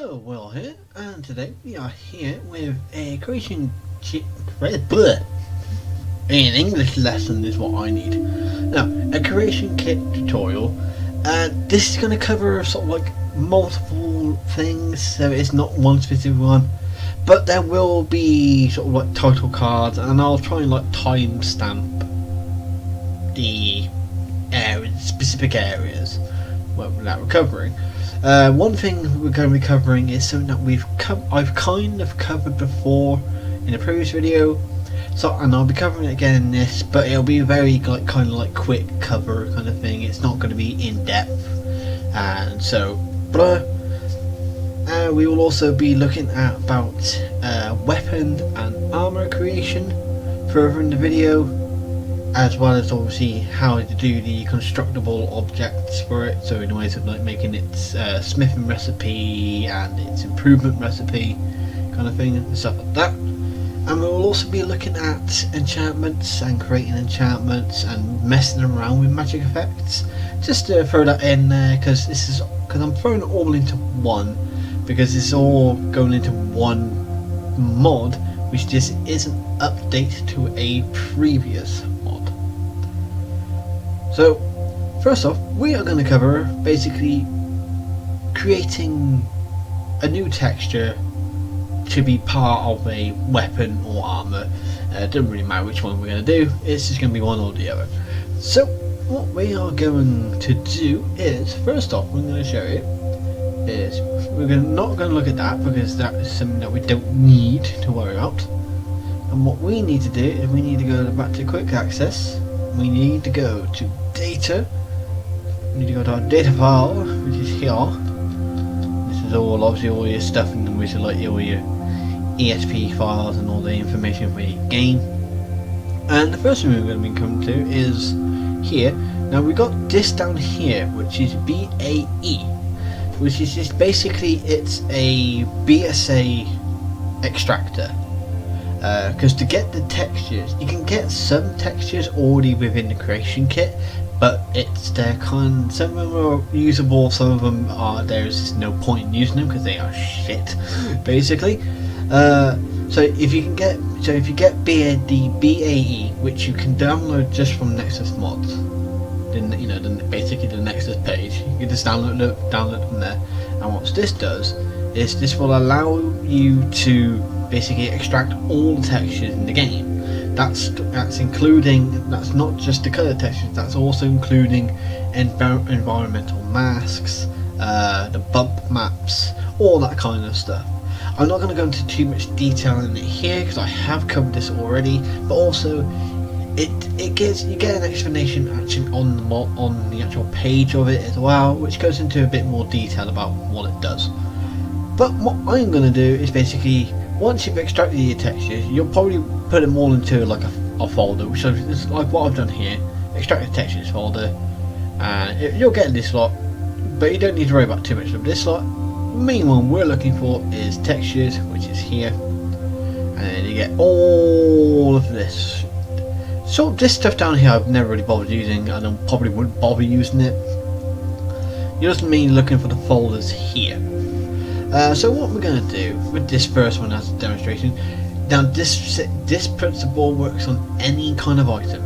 Hello, Will here, and today we are here with a creation kit. An English lesson is what I need. Now, a creation kit tutorial, and this is going to cover sort of like multiple things, so it's not one specific one, but there will be sort of like title cards, and I'll try and like timestamp the specific areas that we're covering. One thing we're going to be covering is something that I've kind of covered before in a previous video, and I'll be covering it again in this, but it'll be a very kind of like quick cover kind of thing. It's not going to be in depth, and so we will also be looking at about weapon and armor creation further in the video, as well as obviously how to do the constructible objects for it, so in ways of like making its smithing recipe and its improvement recipe kind of thing and stuff like that. And we will also be looking at enchantments and creating enchantments and messing around with magic effects, just to throw that in there, because I'm throwing it all into one, because it's all going into one mod, which just is an update to a previous mod. So first off, we are going to cover basically creating a new texture to be part of a weapon or armor. It doesn't really matter which one we're going to do, it's just going to be one or the other. So what we are going to do is, first off, we're going to show you is not going to look at that, because that is something that we don't need to worry about. And what we need to do is we need to go back to quick access. We need to go to data. We need to go to our data file, which is here. This is all obviously all your stuff, and which is like all your ESP files and all the information for your game. And the first thing we're going to be coming to is here. Now we got this down here, which is BAE, which is just basically it's a BSA extractor. Because to get the textures, you can get some textures already within the creation kit, but some of them are usable, some of them are, there's just no point in using them because they are shit, basically. So if you get the BAE, which you can download just from Nexus Mods, then basically the Nexus page, you can just download it from there. And what this does is this will allow you to basically extract all the textures in the game. That's including, that's not just the color textures, that's also including environmental masks, the bump maps, all that kind of stuff. I'm not going to go into too much detail in it here because I have covered this already, but also you get an explanation actually on the actual page of it as well, which goes into a bit more detail about what it does. But what I'm going to do is basically, once you've extracted your textures, you'll probably put them all into like a folder, which is like what I've done here. Extract the textures folder, and you'll get this lot, but you don't need to worry about too much of this lot. The main one we're looking for is textures, which is here, and then you get all of this. So this stuff down here I've never really bothered using, and I probably wouldn't bother using it. You're just mainly looking for the folders here. So what we're going to do with this first one as a demonstration, now this principle works on any kind of item,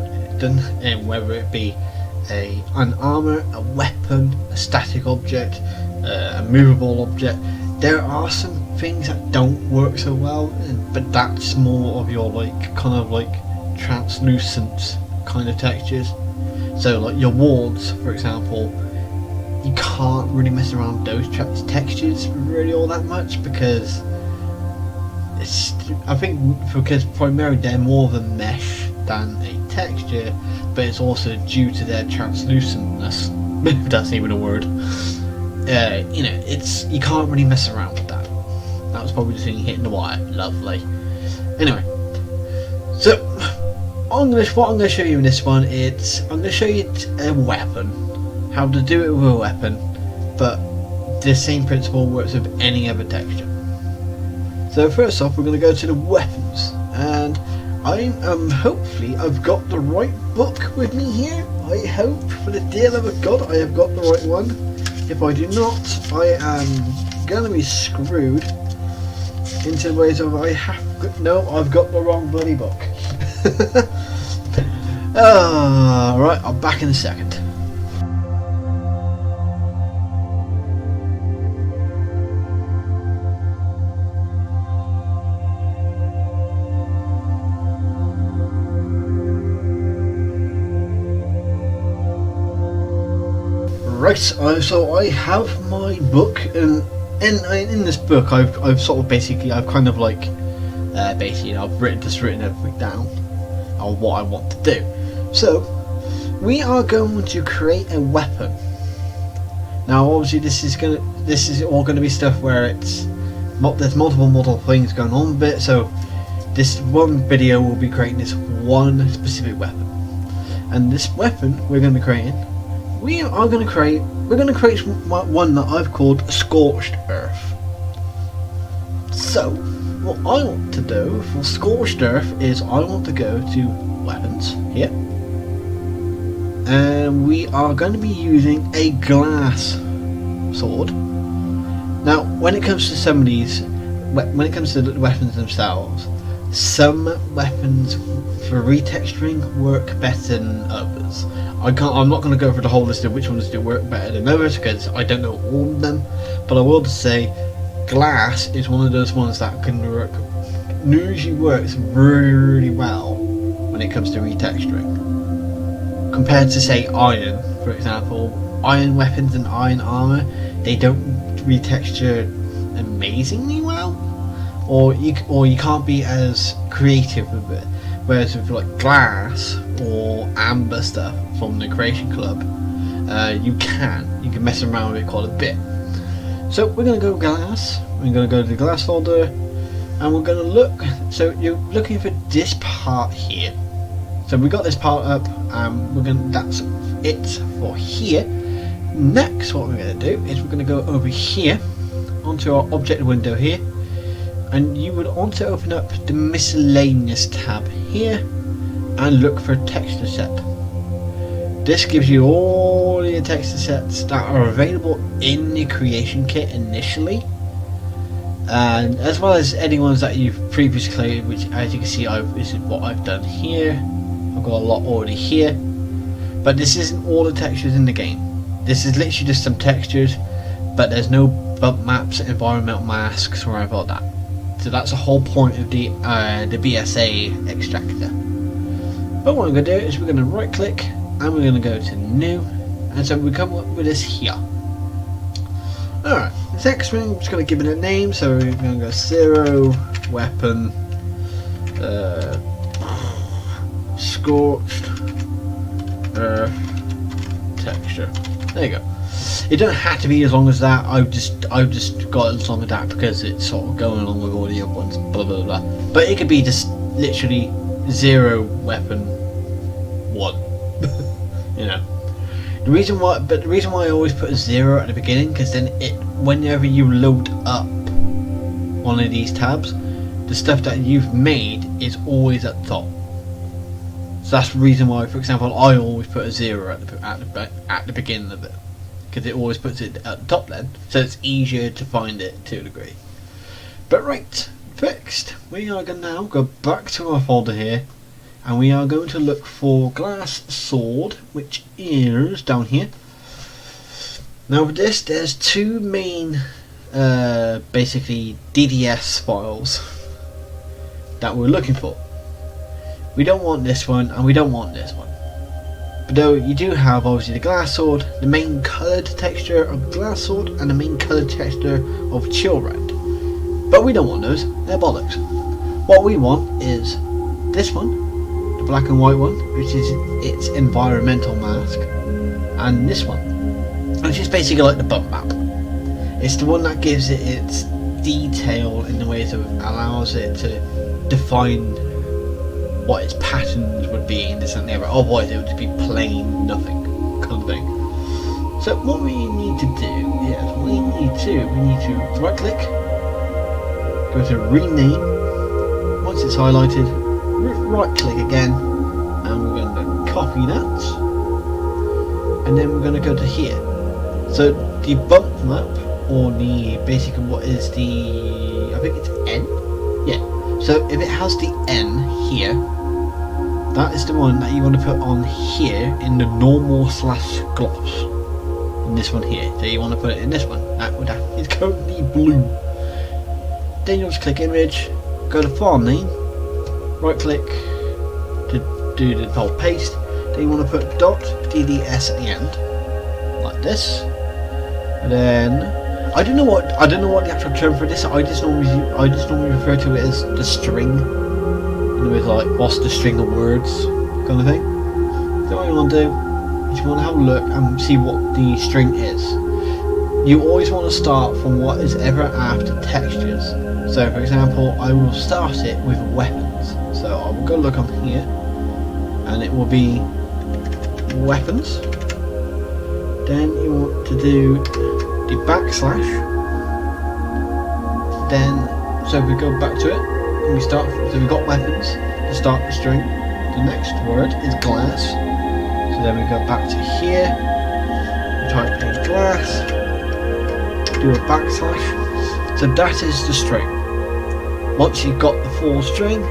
whether it be an armor, a weapon, a static object, a movable object. There are some things that don't work so well, but that's more of your kind of translucent kind of textures. So like your wards, for example, you can't really mess around those textures really all that much, because because primarily they're more of a mesh than a texture, but it's also due to their translucentness, if that's even a word. You can't really mess around with that. That was probably the thing hitting the wire. Lovely. Anyway, so what I'm going to show you in this one is I'm going to show you a weapon. How to do it with a weapon, but the same principle works with any other texture. So first off, we're going to go to the weapons, and hopefully I've got the right book with me here. I hope, for the dear love of God, I have got the right one. If I do not, I am gonna be screwed into ways of I've got the wrong bloody book. Right, I'm back in a second. Right, so I have my book, and in this book I've sort of basically I've kind of like basically I've written everything down on what I want to do. So we are going to create a weapon. Now obviously this is all going to be stuff where there's multiple things going on with it. So this one video will be creating this one specific weapon, and this weapon we're going to be creating. We're going to create one that I've called Scorched Earth. So, what I want to do for Scorched Earth is I want to go to weapons here, and we are going to be using a glass sword. Now, when it comes to some of these, when it comes to the weapons themselves, some weapons for retexturing work better than others. I'm not going to go through the whole list of which ones do work better than others because I don't know all of them, but I will just say glass is one of those ones that can work, usually works really well when it comes to retexturing. Compared to say iron, for example, iron weapons and iron armor, they don't retexture amazingly well, or you can't be as creative with it. Whereas with like glass or amber stuff from the Creation Club, you can mess around with it quite a bit. So we're going to go glass. We're going to go to the glass folder, and we're going to look. So you're looking for this part here. So we got this part up, and that's it for here. Next, what we're going to do is we're going to go over here onto our object window here. And you would want to open up the miscellaneous tab here and look for a texture set. This gives you all the texture sets that are available in the creation kit initially, and as well as any ones that you've previously created, which as you can see this is what I've done here. I've got a lot already here, but this isn't all the textures in the game. This is literally just some textures, but there's no bump maps, environmental masks or anything like that. So that's the whole point of the BSA extractor. But what I'm going to do is we're going to right click and we're going to go to new, and so we come up with this here. Alright, next we're just going to give it a name, so we're going to go 0 weapon Scorched Earth texture. There you go. It don't have to be as long as that. I've just got as long as that because it's sort of going along with all the other ones. Blah blah blah. But it could be just literally 0 weapon 1. You know. The reason why I always put a 0 at the beginning, because then whenever you load up one of these tabs, the stuff that you've made is always at the top. So that's the reason why, for example, I always put a 0 at the beginning of it, because it always puts it at the top then, so it's easier to find it to a degree. But right, fixed. We are going to now go back to our folder here, and we are going to look for glass sword, which is down here. Now with this, there's 2 main basically DDS files that we're looking for. We don't want this one, and we don't want this one. But though you do have obviously the glass sword, the main coloured texture of glass sword, and the main coloured texture of chill red. But we don't want those, they're bollocks. What we want is this one, the black and white one, which is its environmental mask, and this one, which is basically like the bump map. It's the one that gives it its detail in the ways of allows it to define what its patterns would be in this and the other. Otherwise it would just be plain nothing kind of thing. So what we need to do is we need to right click, go to rename. Once it's highlighted, right click again, and we're going to copy that, and then we're going to go to here. So the bump map or the basically what is the, I think it's N? Yeah. So if it has the N here, that is the one that you want to put on here in the normal / gloss. In this one here. So you want to put it in this one. That is currently blue. Then you'll just click image, go to file name, right click to do the whole paste. Then you want to put .dds at the end, like this. And then I don't know what the actual term for this. I just normally refer to it as the string. In other words, like what's the string of words kind of thing. So what you want to do is you want to have a look and see what the string is. You always want to start from what is ever after textures. So for example, I will start it with weapons. So I will go look on here, and it will be weapons. Then you want to do the backslash. Then, so we go back to it, and we start, so we've got weapons to start the string. The next word is glass. So then we go back to here, we type in glass, do a backslash. So that is the string. Once you've got the full string,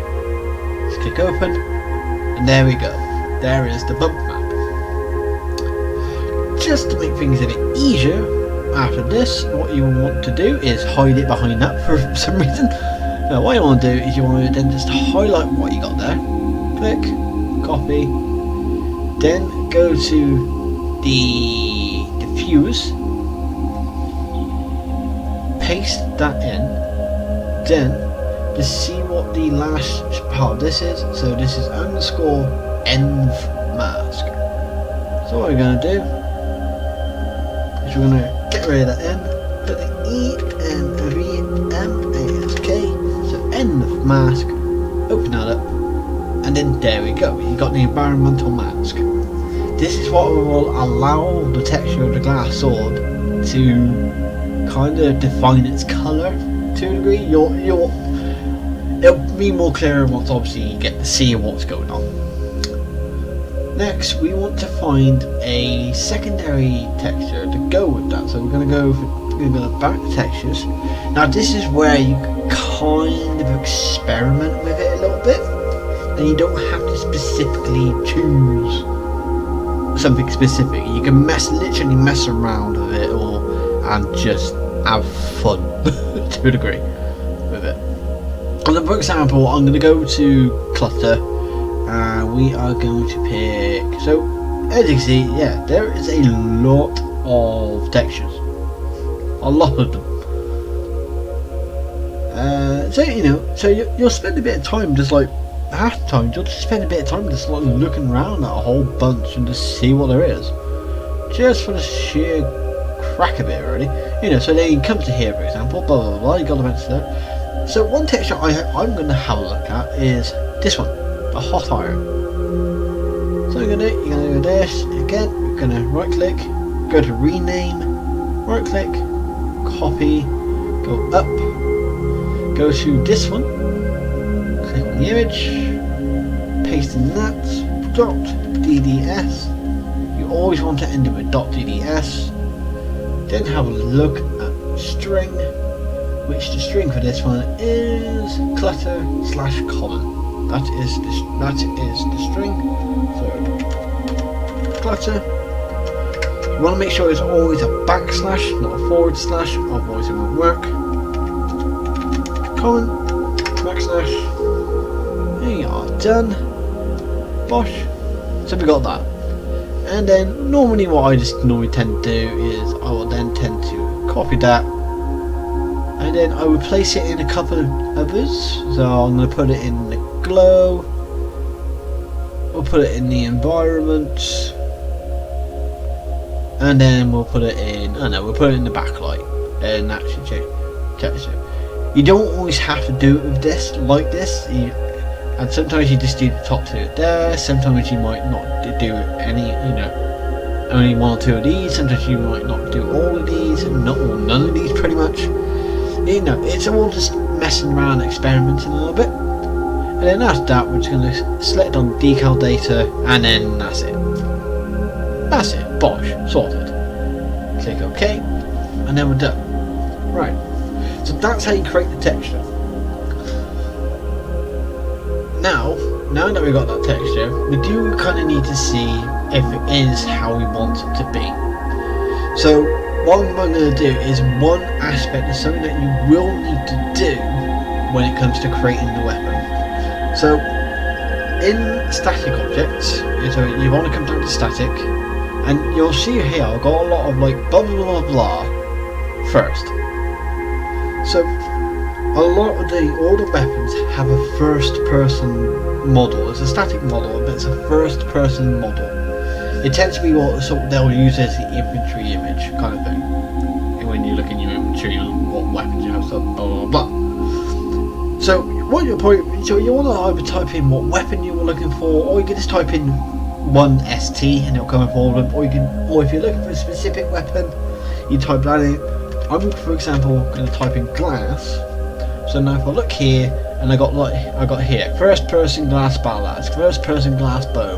just click open, and there we go. There is the bump map. Just to make things a bit easier, after this, what you want to do is hide it behind that for some reason. Now, what you want to do is you want to then just highlight what you got there. Click, copy, then go to the diffuse, paste that in, then to see what the last part of this is. So this is underscore env mask. So what we're going to do is we're going to get rid of that N, put the ENVMASK, so env mask, open that up, and then there we go, you got the environmental mask. This is what will allow the texture of the glass sword to kind of define its colour to a degree. It'll be more clearer once obviously you get to see what's going on. Next, we want to find a secondary texture to go with that. So we're going to go back to textures. Now this is where you kind of experiment with it a little bit, and you don't have to specifically choose something specific. You can literally mess around with it and just have fun to a degree with it. And for example, I'm going to go to clutter, and we are going to pick, so as you can see, yeah, there is a lot of textures, a lot of them. So so you'll spend a bit of time, just like half the time you'll just spend a bit of time just like looking around at a whole bunch and just see what there is, just for the sheer crack of it, really. So then you come to here, for example, blah blah blah, you got the answer there. So one texture I'm going to have a look at is this one, the hot iron. So you're going to do this again. You're going to right click, go to rename, right click, copy, go up, go to this one, click on the image, paste in that, .dds. You always want to end it with .dds. Then have a look at string, which the string for this one is clutter/common. That is the string. So clutter. You want to make sure it's always a backslash, not a forward slash, otherwise it won't work. Common, backslash. There you are, done. Bosh. So we got that. And then normally what I just tend to do is I will then tend to copy that, and then I will place it in a couple of others. So I'm going to put it in the glow, we'll put it in the environment, and then we'll put it in, we'll put it in the backlight, and that should change texture. You don't always have to do it with this, like this, and sometimes you just do the top two there, sometimes you might not do any, only one or two of these, sometimes you might not do all of these, and none of these pretty much. It's all just messing around, experimenting a little bit. And then after that, we're just going to select on decal data, and then that's it. That's it, bosh, sorted. Click OK, and then we're done. Right, so that's how you create the texture. Now that we've got that texture, we do kind of need to see if it is how we want it to be. So what I'm going to do is one aspect of something that you will need to do when it comes to creating the weapon. So in static objects, so you want to come down to static, and you'll see here I've got a lot of like blah blah blah blah first. So a lot of all the weapons have a first person model. It's a static model, but it's a first person model. It tends to be what sort of they'll use as the inventory image kind of thing. And when you look in your inventory and what weapons you have, so blah blah blah. So what your point? So you want to either type in what weapon you were looking for, or you can just type in 1ST and it'll come up all of them. Or if you're looking for a specific weapon, you type that in. I'm, for example, going to type in glass. So now if I look here, and I got here first person glass ballads, first person glass bow,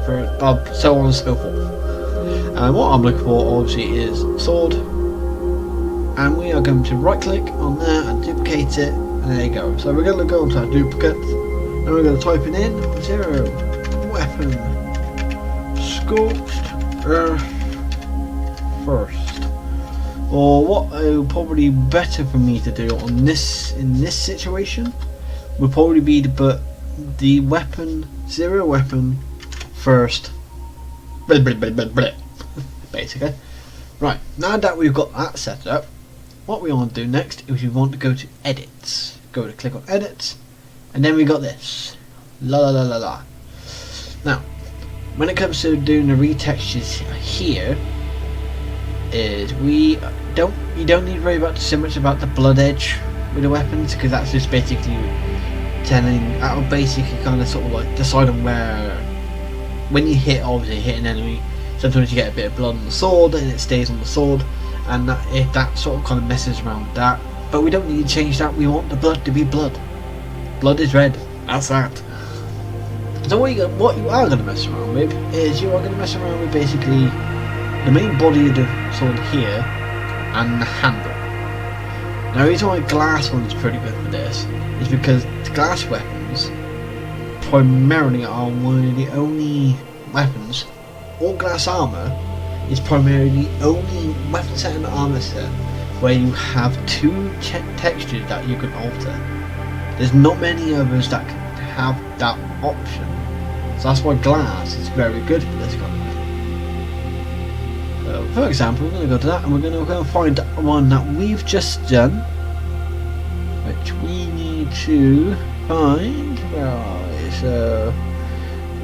so on and so forth. And what I'm looking for obviously is sword, and we are going to right click on there and duplicate it, and there you go. So we're going to go into our duplicate, and we're going to type it in 0 weapon scorched earth first. Or what would probably better for me to do in this situation would probably be to put the weapon 0 weapon first, basically. Right, now that we've got that set up, what we want to do next is we want to go to edits. Go to click on edits, and then we got this. La la la la la. Now, when it comes to doing the retextures here, is you don't need to worry about so much about the blood edge with the weapons, because that's just basically that'll basically kind of sort of like decide on where, when you obviously hit an enemy, sometimes you get a bit of blood on the sword and it stays on the sword, and if that sort of kind of messes around with that. But we don't need to change that. We want the blood to be blood. Blood is red. That's that. So what you are going to mess around with is you are going to mess around with basically the main body of the sword here and the handle. Now the reason why glass one's pretty good for this is because the glass weapons primarily are one of the only weapons, or glass armour is primarily the only weapon set and armour set where you have 2 textures that you can alter. There's not many others that can have that option. So that's why glass is very good for this kind of thing. So for example, we're going to go to that and we're going to go and find one that we've just done, which we need to find. Where are we? So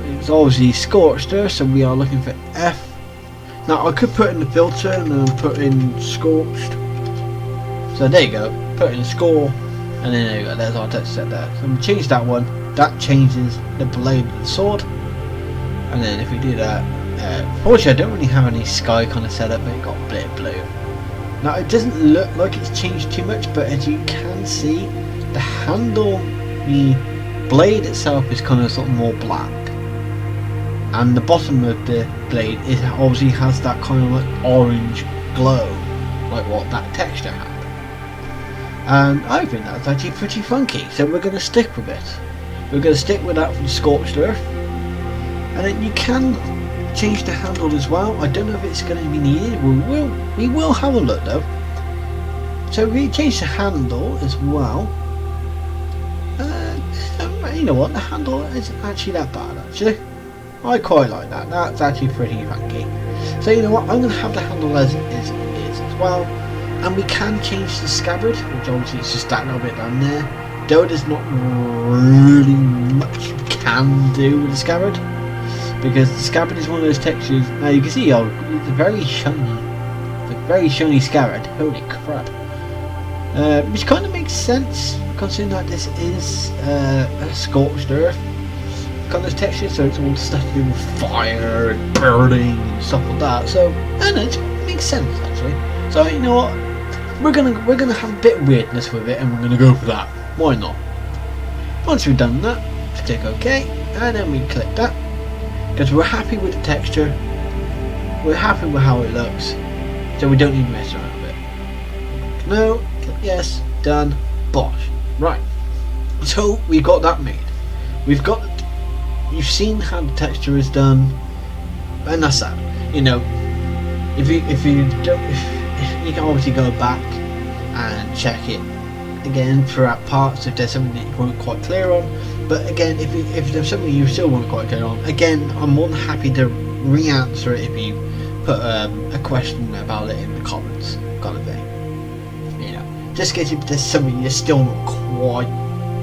it's obviously scorched there, so we are looking for F. Now I could put in the filter and then put in scorched. So there you go, put in score, and then there you go, there's our text set there. So we change that one, that changes the blade of the sword. And then if we do that, fortunately I don't really have any sky kind of set up, but it got a bit of blue. Now it doesn't look like it's changed too much, but as you can see, the handle, the blade itself is kind of sort of more black, and the bottom of the blade obviously has that kind of like orange glow, like what that texture had. And I think that's actually pretty funky, so we're going to stick with it. We're going to stick with that from Scorched Earth, and then you can change the handle as well. I don't know if it's going to be needed. We will have a look though. So we change the handle as well. You know what? The handle isn't actually that bad. Actually, I quite like that. That's actually pretty funky. So you know what? I'm going to have the handle as it is as well. And we can change the scabbard, which obviously is just that little bit down there. Though there's not really much you can do with the scabbard, because the scabbard is one of those textures. Now you can see, it's a very shiny, scabbard. Holy crap! Which kind of makes sense, considering that this is a scorched earth kind of texture, so it's all stuff to do with fire and burning and stuff like that. So, and it makes sense actually. So you know what? We're gonna have a bit of weirdness with it, and we're gonna go for that. Why not? Once we've done that, just click OK, and then we click that, because we're happy with the texture, we're happy with how it looks, so we don't need to mess around with it. No, click yes, done, bosh. Right, so we got that made. We've got, you've seen how the texture is done, and that's that. You know, if you don't, if you can obviously go back and check it again throughout parts if there's something that you weren't quite clear on. But again, if there's something you still weren't quite clear on, again, I'm more than happy to re-answer it if you put a question about it in the comments, kind of thing. You know, just in case if there's something you're still not quite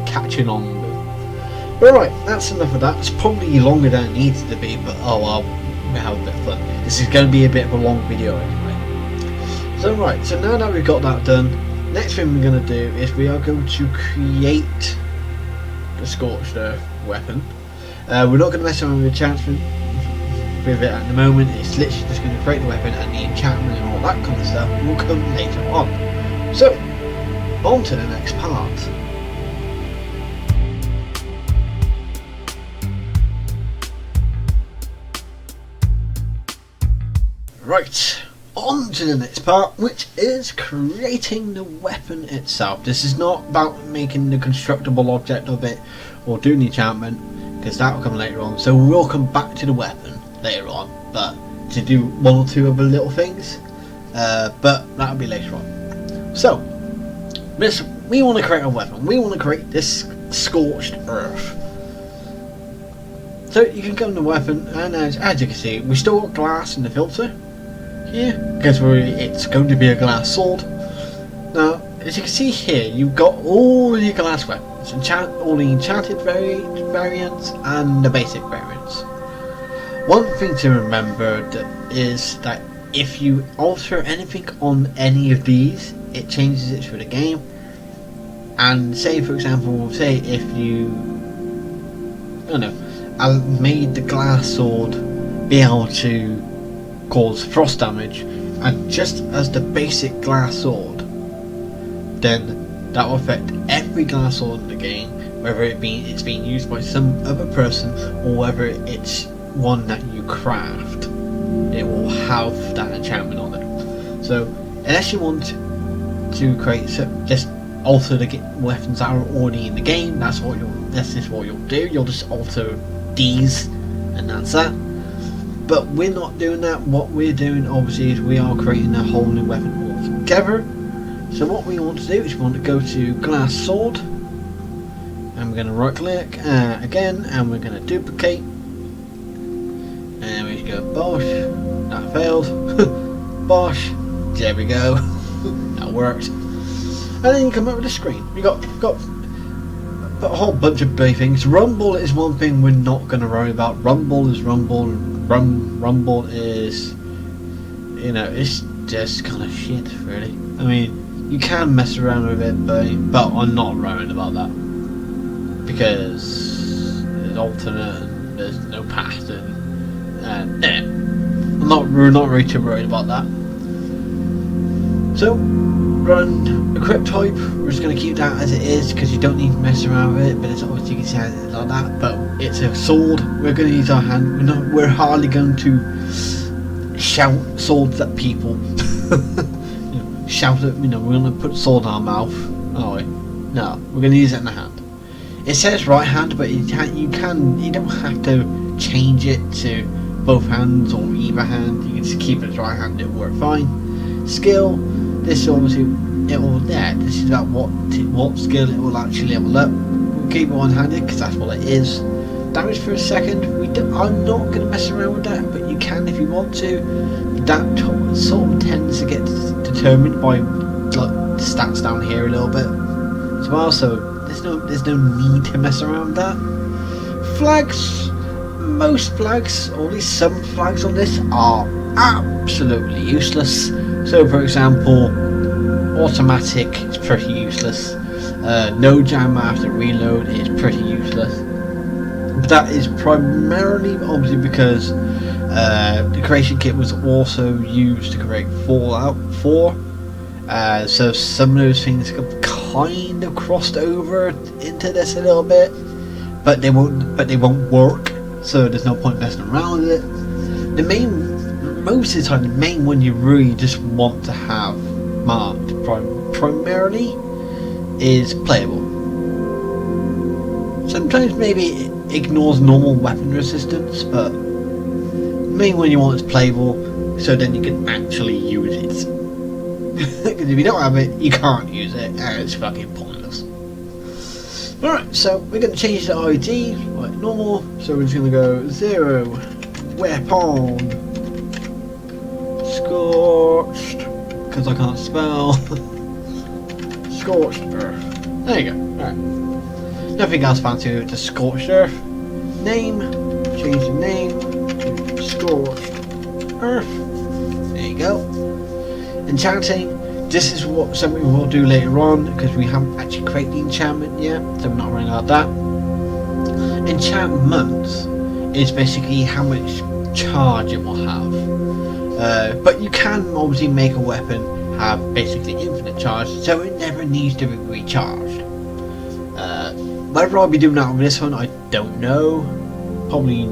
catching on with. But right, that's enough of that. It's probably longer than it needs to be, but oh well, we'll have a bit of fun. This is going to be a bit of a long video anyway. So right, so now that we've got that done, next thing we're going to do is we are going to create the Scorched Earth weapon. We're not going to mess around with the enchantment with it at the moment. It's literally just going to create the weapon, and the enchantment and all that kind of stuff will come later on. So, on to the next part. Right, on to the next part, which is creating the weapon itself. This is not about making the constructible object of it or doing the enchantment, because that will come later on. So we'll come back to the weapon later on, but to do one or two other little things, but that'll be later on. So we want to create a weapon. We want to create this Scorched Earth. So you can come to weapon, and as you can see, we still got glass in the filter here, because it's going to be a glass sword. Now, as you can see here, you've got all your glass weapons, all the enchanted variants and the basic variants. One thing to remember is that if you alter anything on any of these, it changes it through the game. And say, for example, say if you, I don't know, I made the glass sword be able to cause frost damage, and just as the basic glass sword, then that will affect every glass sword in the game, whether it's being used by some other person or whether it's one that you craft. It will have that enchantment on it. So unless you want to create, just alter the weapons that are already in the game, this is what you'll do. You'll just alter these, and that's that. But we're not doing that. What we're doing obviously is we are creating a whole new weapon altogether. So what we want to do is we want to go to glass sword, and we're going to right click again, and we're going to duplicate, and we just go bosh. That failed. Bosh. There we go. That worked. And then you come up with a screen. We got a whole bunch of big things. Rumble is one thing we're not going to worry about. Rumble is rumble. Rumble is, you know, it's just kind of shit, really. I mean, you can mess around with it, but I'm not worried about that, because it's alternate and there's no pattern, and we're not really too worried about that. So run equip type. We're just going to keep that as it is, because you don't need to mess around with it. But it's obviously, you can see it's like that. But it's a sword. We're going to use our hand. We're hardly going to shout swords at people. Shout at, we're going to put sword in our mouth. Oh wait, no, we're going to use it in the hand. It says right hand, but you don't have to change it to both hands or either hand. You can just keep it as right hand. It'll work fine. Skill. This obviously, this is about what skill it will actually level up. We'll keep it one-handed because that's what it is. Damage for a second, I'm not going to mess around with that, but you can if you want to. That sort of tends to get determined by like the stats down here a little bit as well, so there's no need to mess around with that. Flags, most flags, or at least some flags on this, are absolutely useless. So for example, automatic is pretty useless. No jam after reload is pretty useless. But that is primarily obviously because the creation kit was also used to create Fallout 4. So some of those things have kind of crossed over into this a little bit, but they won't work. So there's no point messing around with it. Most of the time, the main one you really just want to have marked primarily is playable. Sometimes maybe it ignores normal weapon resistance, but the main one you want is playable, so then you can actually use it. Because if you don't have it, you can't use it, and it's fucking pointless. Alright, so we're going to change the ID like normal, so we're just going to go 0 weapon scorched, because I can't spell. Scorched earth. There you go. Alright. Nothing else fancy with the scorched earth. Name. Change the name to scorched earth. There you go. Enchanting. This is something we'll do later on because we haven't actually created the enchantment yet, so we're not running out of that. Enchantments is basically how much charge it will have. But you can obviously make a weapon have basically infinite charge, so it never needs to be recharged. Whether I'll be doing that on this one, I don't know. Probably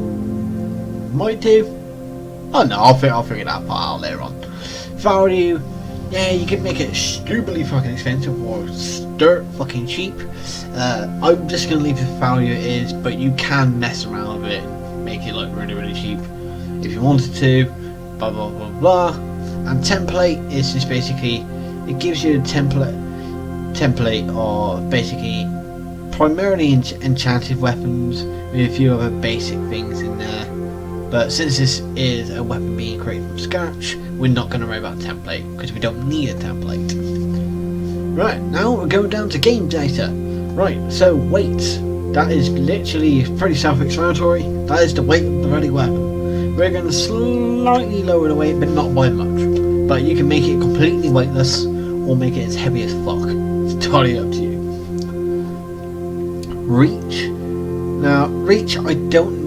might do. Oh no, I'll figure that part out later on. Value, yeah, you can make it stupidly fucking expensive or dirt fucking cheap. I'm just gonna leave the value it is, but you can mess around with it and make it like really cheap if you wanted to. Blah blah blah blah. And template is just basically, it gives you a template of basically primarily enchanted weapons with a few other basic things in there. But since this is a weapon being created from scratch, we're not going to worry about template because we don't need a template. Right, now we're going down to game data. Right, so weight. That is literally pretty self-explanatory. That is the weight of the ready weapon. We're going to slightly lower the weight, but not by much. But you can make it completely weightless or make it as heavy as fuck. It's entirely up to you. Reach. Now, reach, I don't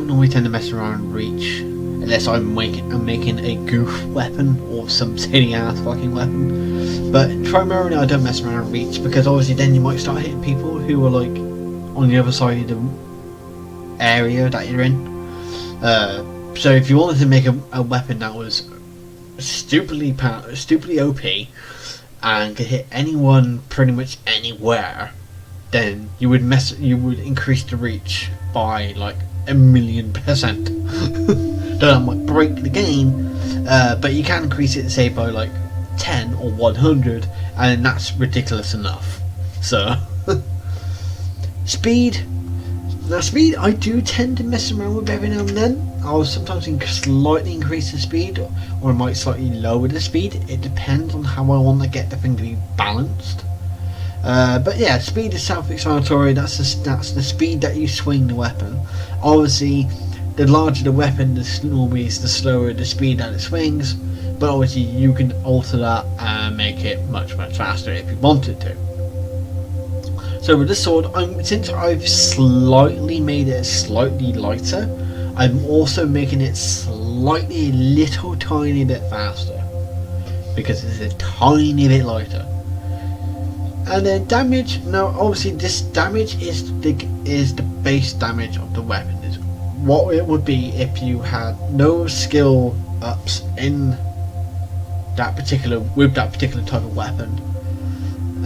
normally tend to mess around with reach unless I'm making a goof weapon or some silly ass fucking weapon. But primarily I don't mess around with reach because obviously then you might start hitting people who are like on the other side of the area that you're in. So if you wanted to make a weapon that was stupidly OP and could hit anyone pretty much anywhere, then you would increase the reach by like 1,000,000%. That might break the game, but you can increase it, say, by like 10 or 100, and that's ridiculous enough. So speed. Now speed, I do tend to mess around with every now and then. I'll sometimes slightly increase the speed, or I might slightly lower the speed. It depends on how I want to get the thing to be balanced. But yeah, speed is self-explanatory. That's the speed that you swing the weapon. Obviously, the larger the weapon, the slower the speed that it swings. But obviously, you can alter that and make it much faster if you wanted to. So with this sword, since I've slightly made it slightly lighter, I'm also making it slightly little tiny bit faster because it's a tiny bit lighter. And then damage. Now, obviously, this damage is the base damage of the weapon. Is what it would be if you had no skill ups in that particular type of weapon,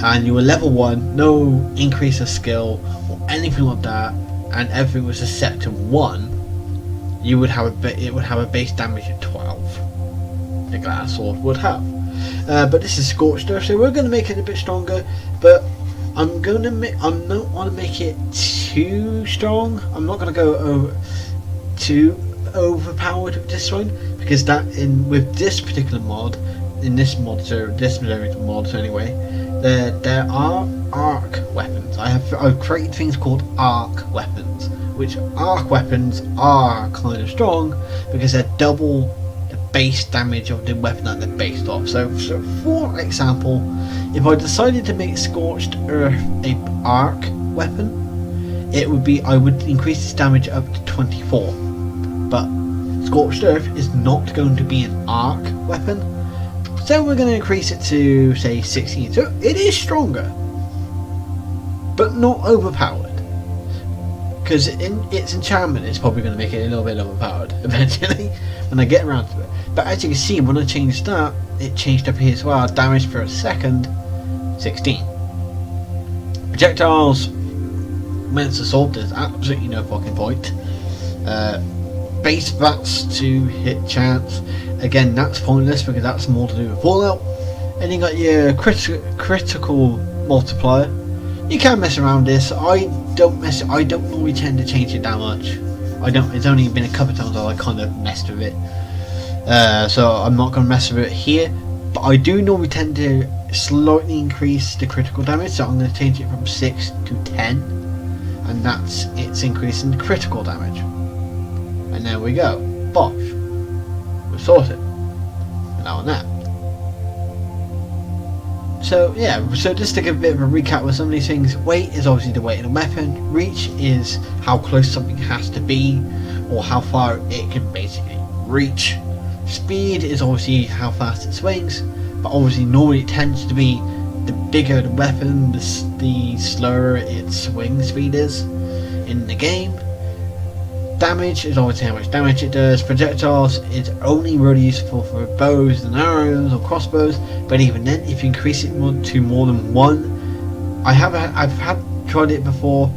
and you were level 1, no increase of skill or anything like that, and everything was just set to 1. You would have it would have a base damage of 12. The glass sword would have. But this is scorched earth, so we're going to make it a bit stronger. But I'm not want to make it too strong. I'm not going to go too overpowered with this one, because with this particular mod, this series of mods anyway, there are arc weapons. I've created things called arc weapons, which arc weapons are kind of strong because they're double the base damage of the weapon that they're based off. So for example, if I decided to make Scorched Earth a arc weapon, it would be, I would increase its damage up to 24. But Scorched Earth is not going to be an arc weapon, so we're going to increase it to say 16. So it is stronger, but not overpowered. Because its enchantment is probably going to make it a little bit overpowered eventually when I get around to it. But as you can see, when I changed that, it changed up here as well. Damage per second 16. Projectiles, when it's assault, there's absolutely no fucking point. Base bats to hit chance, again that's pointless because that's more to do with fallout. And you got your critical multiplier. You can mess around this. I don't normally tend to change it that much. It's only been a couple of times that I kind of messed with it. So I'm not going to mess with it here. But I do normally tend to slightly increase the critical damage. So I'm going to change it from 6 to 10. And that's its increase in the critical damage. And there we go. Bosh. We're sorted. And now on that. So yeah, so just to give a bit of a recap with some of these things, weight is obviously the weight of the weapon, reach is how close something has to be, or how far it can basically reach, speed is obviously how fast it swings, but obviously normally it tends to be the bigger the weapon, the slower its swing speed is in the game. Damage is obviously how much damage it does. Projectiles is only really useful for bows and arrows or crossbows, but even then, if you increase it to more than one, I've tried it before.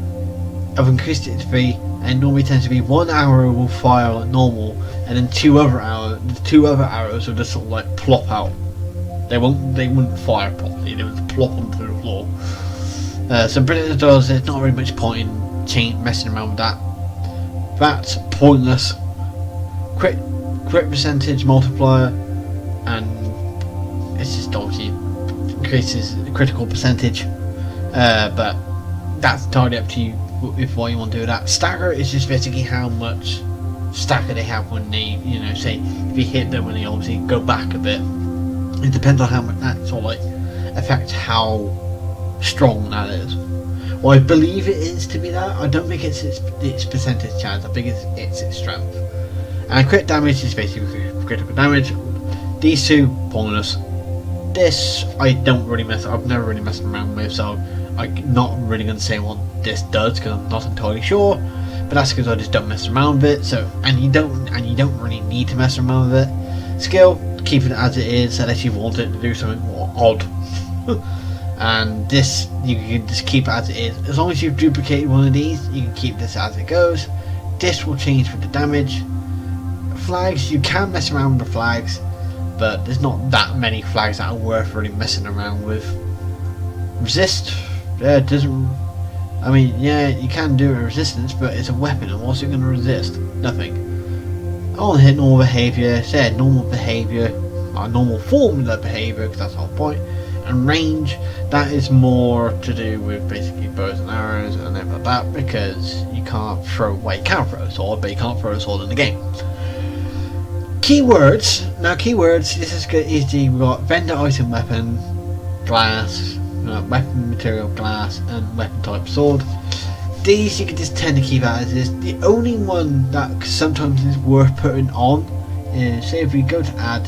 I've increased it to 3, and it normally tends to be one arrow will fire like normal, and then the two other arrows will just sort of like plop out. They wouldn't fire properly. They would plop onto the floor. So projectiles, there's not really much point in messing around with that. That's pointless. Crit percentage multiplier, and it's just obviously increases the critical percentage. But that's entirely up to you if what you want to do with that. Stagger is just basically how much stagger they have when they, say if you hit them and they obviously go back a bit. It depends on how much that sort of like affects how strong that is. Well, I believe it is to be that. I don't think it's its percentage chance. I think it's its strength. And crit damage is basically critical damage. These two, pointless. This I don't really I've never really messed around with, so I'm not really going to say what this does because I'm not entirely sure. But that's because I just don't mess around with it. So and you don't really need to mess around with it. Skill, keep it as it is unless you want it to do something more odd. And this, you can just keep it as it is. As long as you've duplicated one of these, you can keep this as it goes. This will change for the damage. Flags, you can mess around with the flags, but there's not that many flags that are worth really messing around with. Resist, it doesn't. I mean, yeah, you can do a resistance, but it's a weapon, and what's it going to resist? Nothing. I want to hit normal behaviour, say normal behaviour, or normal form of the behaviour, because that's the whole point. And range, that is more to do with basically bows and arrows and everything like that, because you can't throw you can throw a sword, but you can't throw a sword in the game. Keywords, this is good, easy. We've got vendor item weapon, glass, weapon material glass, and weapon type sword. These you can just tend to keep as is. The only one that sometimes is worth putting on is, say if we go to add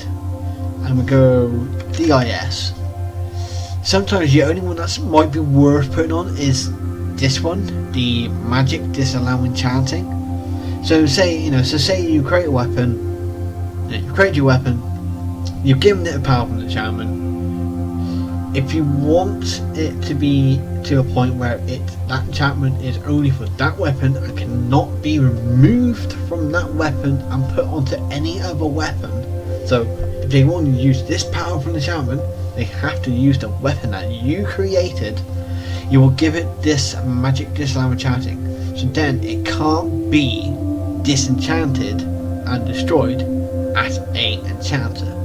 and we go DIS. Sometimes the only one that might be worth putting on is this one, the magic disallowing chanting. So say you create a weapon, you create your weapon, you've given it a power from the enchantment. If you want it to be to a point where that enchantment is only for that weapon and cannot be removed from that weapon and put onto any other weapon. So if they want to use this power from the enchantment, they have to use the weapon that you created. You will give it this magic disallowing chanting. So then it can't be disenchanted and destroyed as an enchanter.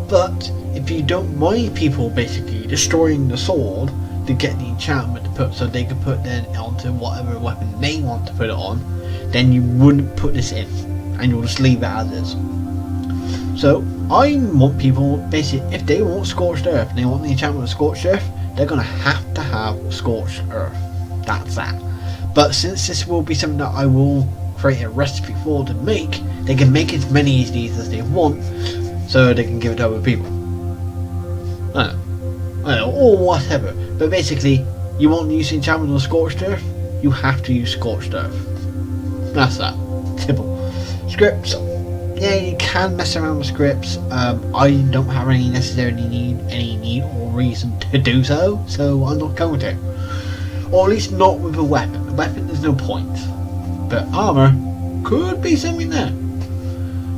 But if you don't mind people basically destroying the sword to get the enchantment to put, so they can put then onto whatever weapon they want to put it on, then you wouldn't put this in and you'll just leave it as is. So I want people basically, if they want Scorched Earth and they want the enchantment of Scorched Earth, they're going to have Scorched Earth. That's that. But since this will be something that I will create a recipe for to make, they can make as many of these as they want, so they can give it to other people. I don't know, or whatever. But basically, you want to use the enchantment of Scorched Earth, you have to use Scorched Earth. That's that. Simple. Scripts. Yeah, you can mess around with scripts. I don't have any necessarily need or reason to do so, so I'm not going to. Or at least not with a weapon. A weapon, there's no point. But armour could be something there.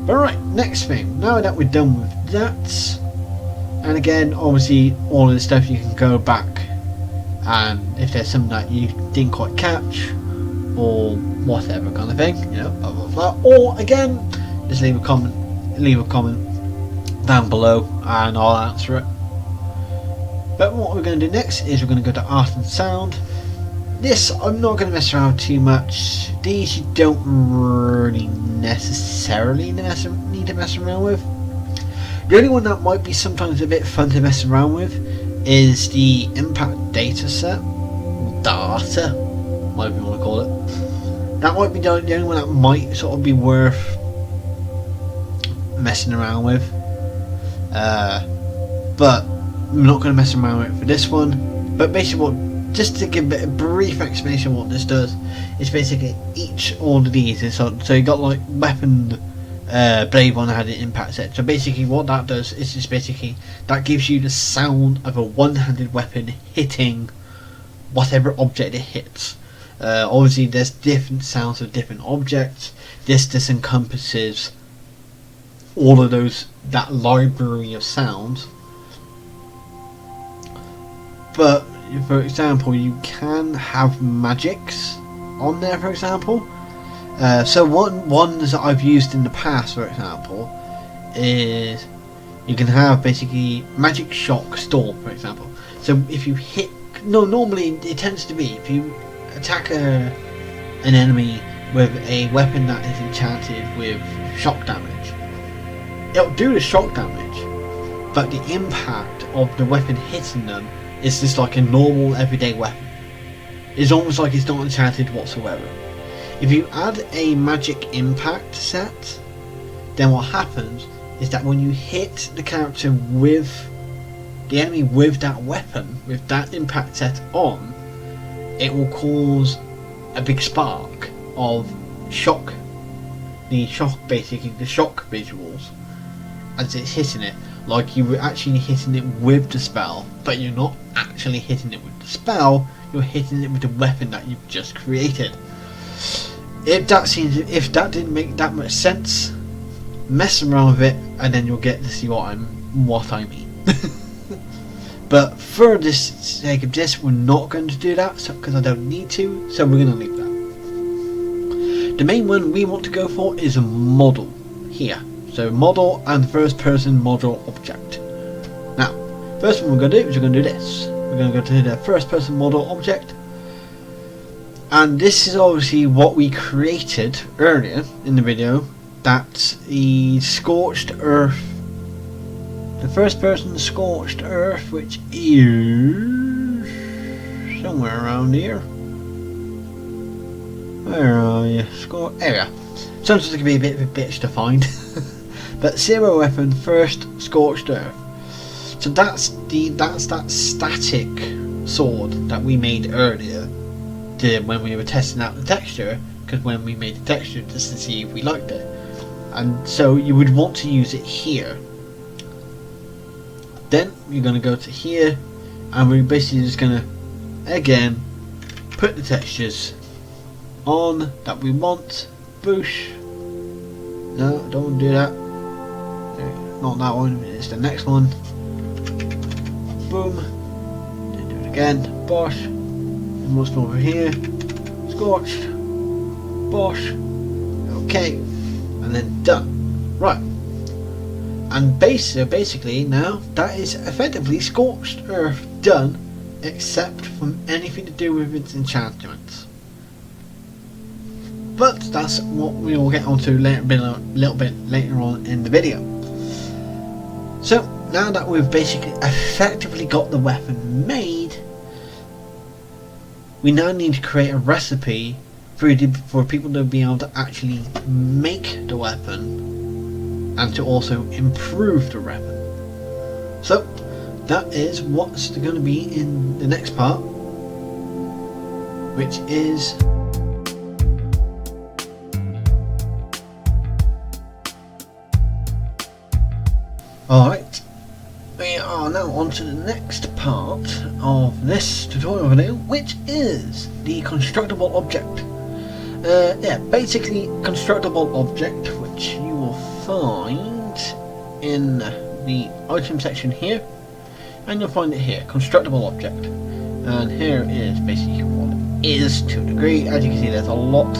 But right, next thing. Now that we're done with that, and again, obviously, all of the stuff you can go back, and if there's something that you didn't quite catch, or whatever kind of thing, you know, blah blah blah. Or again, just leave a comment down below, and I'll answer it. But what we're going to do next is we're going to go to art and sound. This I'm not going to mess around too much. These you don't really necessarily need to mess around with. The only one that might be sometimes a bit fun to mess around with is the impact data set. Data, whatever you want to call it. That might be the only one that might sort of be worth messing around with. But I'm not going to mess around with it for this one. But basically, just to give a brief explanation of what this does, is basically all of these is so you got like weapon. Blade one had an impact set. So basically what that does is just basically that gives you the sound of a one-handed weapon hitting whatever object it hits. Obviously there's different sounds of different objects. This encompasses all of that library of sounds. But for example, you can have magics on there, for example. So ones that I've used in the past, for example, is you can have basically magic shock storm, for example. So if you hit, normally it tends to be if you attack an enemy with a weapon that is enchanted with shock damage, it'll do the shock damage, but the impact of the weapon hitting them is just like a normal everyday weapon. It's almost like it's not enchanted whatsoever. If you add a magic impact set, then what happens is that when you hit the character with the enemy with that weapon, with that impact set on, it will cause a big spark of shock. The shock visuals as it's hitting it, like you were actually hitting it with the spell, but you're not actually hitting it with the spell, you're hitting it with the weapon that you've just created. If that didn't make that much sense, mess around with it, and then you'll get to see what I mean. But for the sake of this, we're not going to do that, because I don't need to. So we're going to leave that. The main one we want to go for is a model here. So model and first person model object. Now, first one we're going to do is we're going to do this. We're going to go to the first person model object. And this is obviously what we created earlier in the video. That's the scorched earth. The first person scorched earth, which is somewhere around here. Where are you? There we are. Sometimes it can be a bit of a bitch to find. But zero weapon, first scorched earth. So that's that static sword that we made earlier. When we were testing out the texture, because when we made the texture just to see if we liked it, and so you would want to use it here. Then you're going to go to here, and we're basically just going to again put the textures on that we want. Boosh. No, don't do that. Not that one. It's the next one. Boom. Then do it again. Bosh. Most over here, scorched, bosh, okay, and then done. Right, and basically now that is effectively scorched earth done, except from anything to do with its enchantments. But that's what we will get onto a little bit later on in the video. So now that we've basically effectively got the weapon made, we now need to create a recipe for people to be able to actually make the weapon and to also improve the weapon. So that is what's going to be in the next part, which is alright, we are now on to the next part of this tutorial video, which is the constructible object. Yeah, basically constructible object, which you will find in the item section here, and you'll find it here, constructible object. And here is basically what it is to a degree. As you can see, there's a lot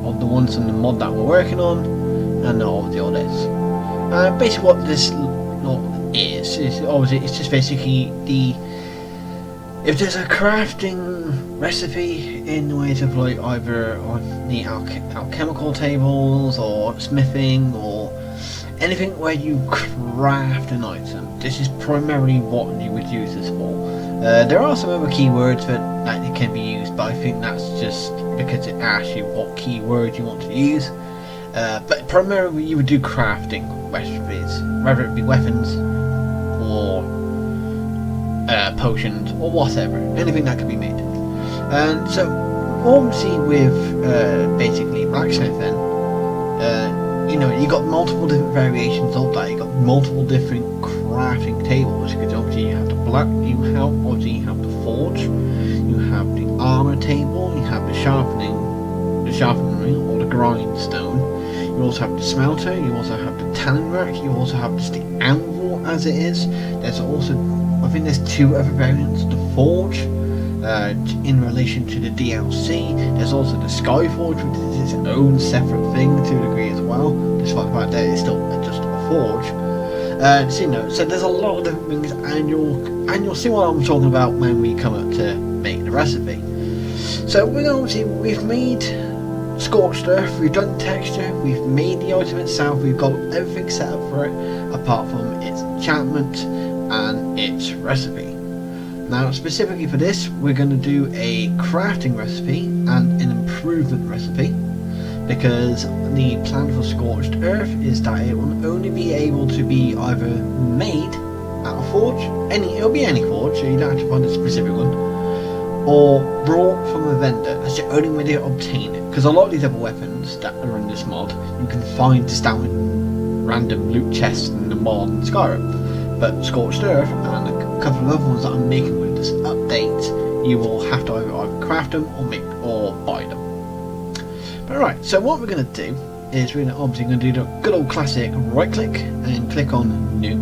of the ones in the mod that we're working on, and obviously all this. Basically what this is obviously it's just basically if there's a crafting recipe in ways of like either on the alchemical tables or smithing or anything where you craft an item, this is primarily what you would use this for. There are some other keywords that it can be used, but I think that's just because it asks you what keyword you want to use. But primarily you would do crafting recipes, whether it be weapons or potions or whatever, anything that can be made. And so obviously with basically blacksmithing, you got multiple different variations of that. You got multiple different crafting tables, because obviously you have the you have the forge, you have the armor table, you have the sharpening wheel or the grindstone. You also have the smelter, you also have the tanning rack, you also have just the anvil as it is. There's also, I think there's two other variants, the forge, in relation to the DLC. There's also the Skyforge, which is its own separate thing to a degree as well, despite the fact that it's still just a forge. So there's a lot of different things, and you'll see what I'm talking about when we come up to make the recipe. So we've made scorched earth, we've done texture, we've made the item itself, we've got everything set up for it apart from its enchantment and its recipe. Now specifically for this we're going to do a crafting recipe and an improvement recipe, because the plan for scorched earth is that it will only be able to be either made at a forge, it'll be any forge, so you don't have to find a specific one, or brought from a vendor. That's the only way to obtain it, because a lot of these other weapons that are in this mod you can find just down in random loot chests in the mod in Skyrim, but scorched earth and a couple of other ones that I'm making with this update, you will have to either craft them or buy them. But right, so what we're going to do is we're obviously going to do the good old classic right click and click on new,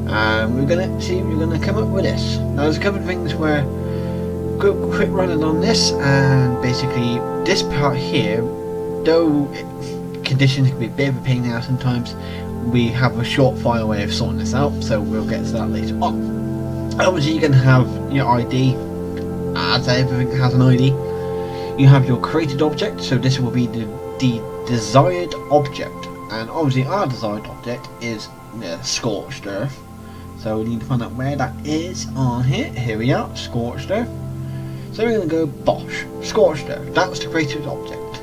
and we're going to see if we're going to come up with this. Now there's a couple of things where quick running on this, and basically this part here, though conditions can be a bit of a pain in the ass sometimes, we have a short file way of sorting this out, so we'll get to that later on. Obviously you can have your ID, as everything has an ID. You have your created object, so this will be the desired object, and obviously our desired object is scorched earth, so we need to find out where that is on here. Here we are, scorched earth. So we're going to go bosh, scorched earth, that's the created object.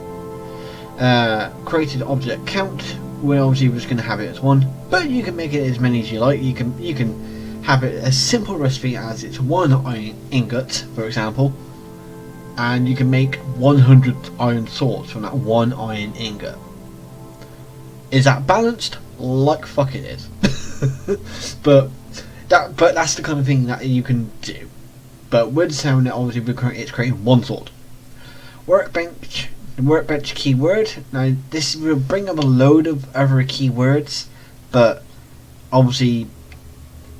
Created object count, we're obviously just going to have it as 1, but you can make it as many as you like. You can have it a simple recipe as it's 1 iron ingot, for example, and you can make 100 iron swords from that 1 iron ingot. Is that balanced? Like fuck it is. but that's the kind of thing that you can do. But we're just saying that obviously it's creating 1 sword. Workbench, the workbench keyword. Now this will bring up a load of other keywords, but obviously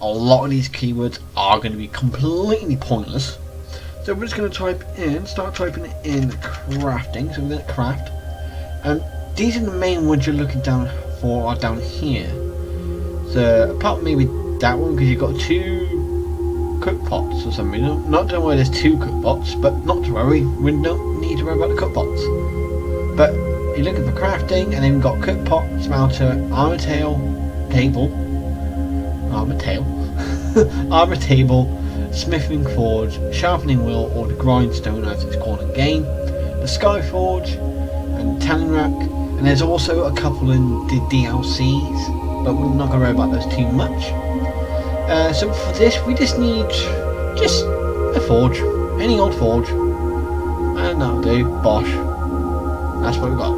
a lot of these keywords are going to be completely pointless. So we're just going to start typing it in crafting. So we're going to craft, and these are the main ones you're looking down for are down here. So apart from maybe that one, because you've got 2 cook pots or some reason. Not to know why there's 2 cook pots, but not to worry, we don't need to worry about the cook pots. But you're looking for crafting, and then we've got cook pot, smelter, armor table, smithing forge, sharpening wheel, or the grindstone as it's called in game, the sky forge, and tanning rack, and there's also a couple in the DLCs, but we're not going to worry about those too much. So for this we just need a forge, any old forge, and that'll do, bosh, that's what we've got,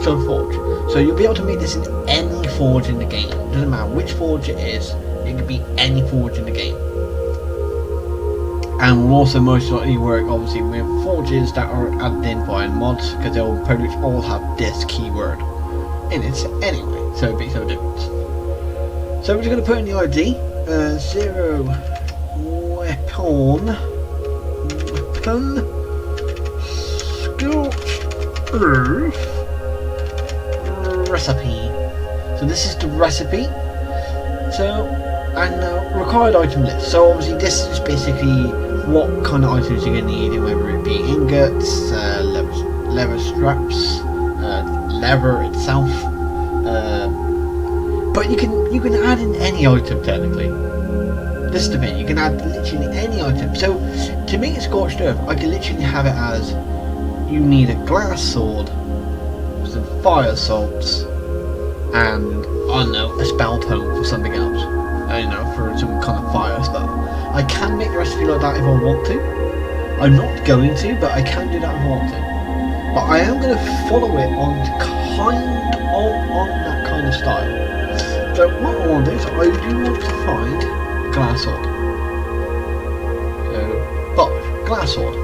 so forge. So you'll be able to make this in any forge in the game, it doesn't matter which forge it is, it could be any forge in the game. And will also most likely work obviously with forges that are added in via mods, because they'll pretty much all have this keyword in it anyway, so it makes no difference. So we're just going to put in the ID, 0 weapon scorched earth recipe. So this is the recipe. So, and required item list. So obviously this is basically what kind of items you're going to need, whether it be ingots, leather straps, leather itself. But you can add in any item technically. This is the thing, you can add literally any item. So to make it scorched earth, I can literally have it as you need a glass sword, some fire salts, and I don't know, a spell tome for something else. I don't know, for some kind of fire stuff. I can make the recipe like that if I want to. I'm not going to, but I can do that if I want to. But I am going to follow it on that kind of style. So what I want to do is I do want to find a glass sword. So 5 glass sword.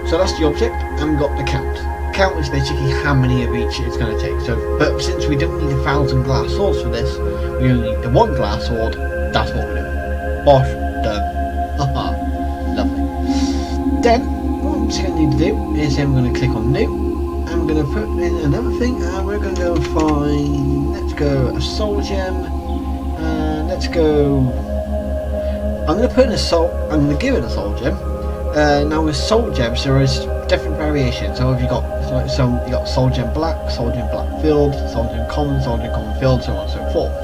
So that's the object, and we've got the count. Count is basically how many of each it's going to take. So, but since we don't need 1,000 glass swords for this, we only need the 1 glass sword. That's what we're doing. Bosh, done. Haha, lovely. Then what I'm just going to need to do is then we're going to click on new. I'm going to put in another thing, and we're going to go find. Let's go a soul gem. Let's go. I'm going to put in a soul. I'm going to give it a soul gem. Now with soul gems, there is different variations. So if you got you got soul gem black filled, soul gem common filled, so on and so forth.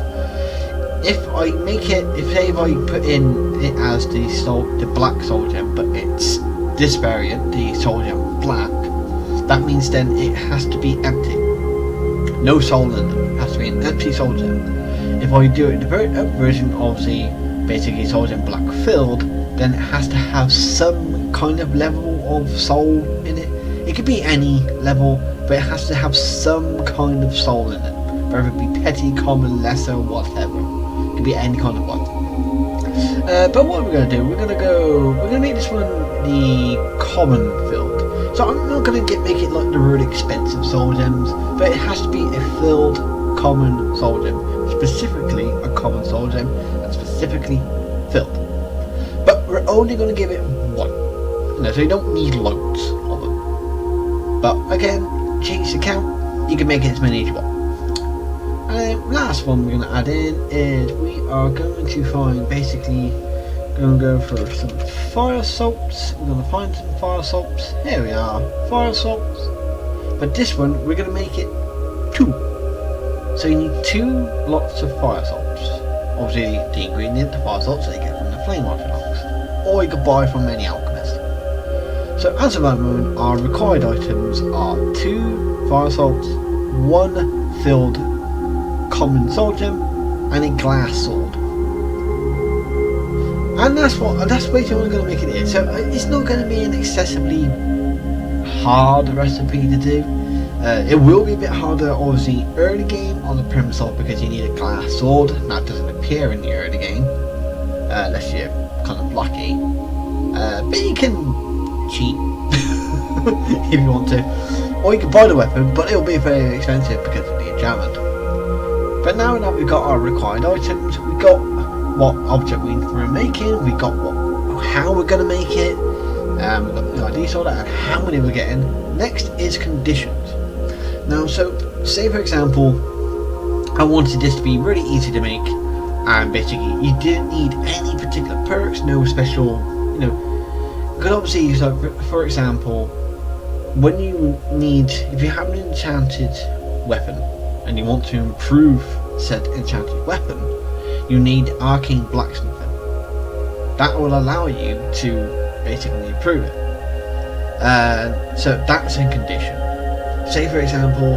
If I make it, if I put in it as the black soul gem, but it's this variant, the soul gem black, that means then it has to be empty, no soul in it. It has to be an empty soul gem. If I do it the very version of the basically soul gem black filled, then it has to have some kind of level of soul in it. It could be any level, but it has to have some kind of soul in it, whether it be petty, common, lesser, whatever. It could be any kind of one. But what we're going to do, we're going to make this one the common filled. So I'm not going to make it like the really expensive soul gems, but it has to be a filled common soul gem, specifically a common soul gem, and specifically filled. But we're only going to give it 1. So you don't need loads of them. But again, change the count, you can make it as many as you want. And last one we're going to add in is we are going to find, basically, going to go for some fire salts. We're going to find some fire salts. Here we are, fire salts. But this one, we're going to make it 2. So you need 2 lots of fire salts. Obviously, the ingredient, the fire salts, they get from the flame archinox, or you could buy from any alchemist. So as of that moment, our required items are 2 fire salts, 1 filled common soul gem, and a glass sword. And that's basically what I'm going to make it is. So it's not going to be an excessively hard recipe to do. It will be a bit harder obviously early game on the premise of, because you need a glass sword. That doesn't appear in the early game unless you're kind of lucky. But you can cheat if you want to, or you can buy the weapon, but it'll be very expensive because of the enchantment. But now that we've got our required items, we've got what object we're making, we got how we're going to make it, we've got the ID sorter and how many we're getting. Next is conditions. Now, so say for example, I wanted this to be really easy to make, and basically you didn't need any particular perks, no special, because obviously, so for example, when you need, if you have an enchanted weapon and you want to improve said enchanted weapon, you need arcane blacksmithing. That will allow you to basically improve it. So that's a condition. Say for example,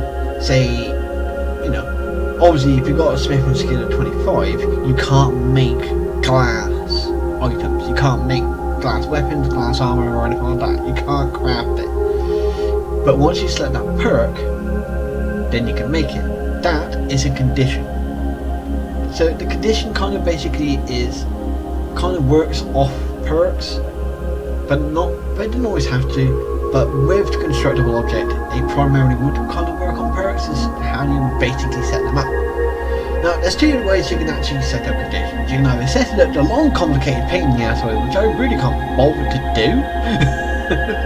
obviously if you've got a smithing skill of 25, you can't make glass items. You can't make glass weapons, glass armor, or anything like that. You can't craft it. But once you select that perk, then you can make it. That is a condition. So the condition kind of basically works off perks, but it didn't always have to. But with the constructible object, they primarily would kind of work on perks, is how you basically set them up. Now, there's two ways you can actually set up conditions. You can either set it up the long, complicated pain in the ass way, which I really can't bother to do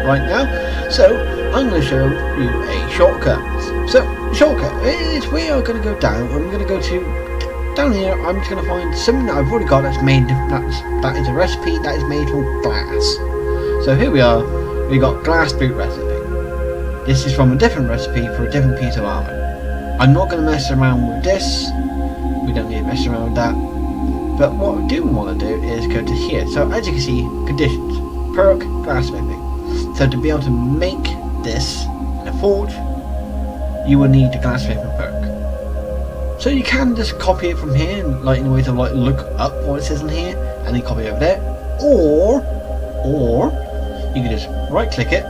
right now. So, I'm going to show you a shortcut. So, shortcut is we are going to go down, and we're going to go to down here. I'm just going to find something that I've already got that's made. That is a recipe that is made from glass. So here we are. We got glass boot recipe. This is from a different recipe for a different piece of armor. I'm not going to mess around with this. We don't need to mess around with that. But what we do want to do is go to here. So as you can see, conditions, perk, glassmithing. So to be able to make this in a forge, you will need the glassmithing perk. So you can just copy it from here, like in a way to like look up what it says in here, and then copy it over there. Or you can just right click it,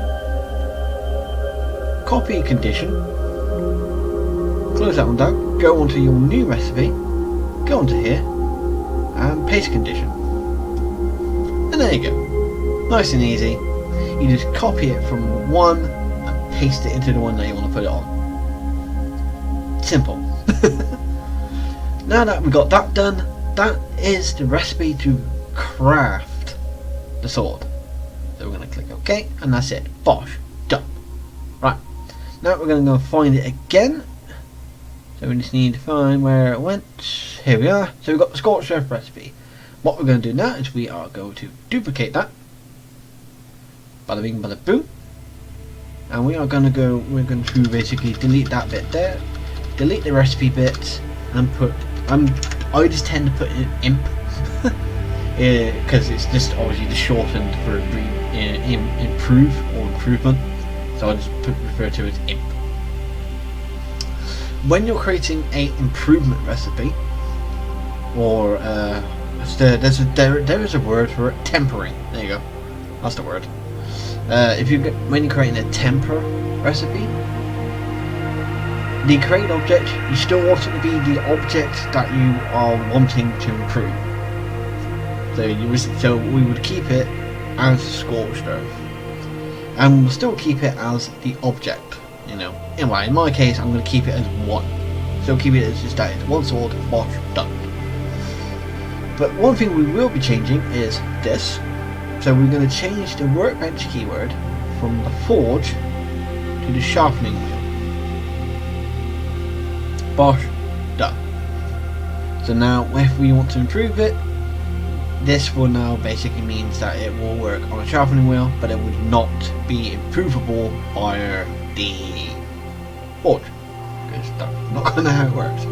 copy condition, close that one down, go onto your new recipe, go onto here, and paste condition. And there you go. Nice and easy. You just copy it from one and paste it into the one that you want to put it on. Simple. Now that we got that done, that is the recipe to craft the sword. So we're going to click OK, and that's it. Bosh. Done. Right. Now we're going to go find it again. So we just need to find where it went. Here we are. So we've got the scorched earth recipe. What we're going to do now is we are going to duplicate that. Bada bing, bada boom. And we're going to basically delete that bit there. Delete the recipe bit and put, I just tend to put in imp. Because it's just obviously the shortened for improve or improvement. So I just refer to it as imp. When you're creating a improvement recipe, or there is a word for it, tempering. There you go, that's the word. When you're creating a temper recipe, the create object, you still want it to be the object that you are wanting to improve. So we would keep it as scorched earth, and we'll still keep it as the object. You know, anyway, in my case, I'm going to keep it as one. So keep it as just that. It's one sword, bosh, done. But one thing we will be changing is this. So we're going to change the workbench keyword from the forge to the sharpening wheel. Bosh, done. So now, if we want to improve it, this will now basically means that it will work on a sharpening wheel, but it would not be improvable via the forge, because that's not going to how it works.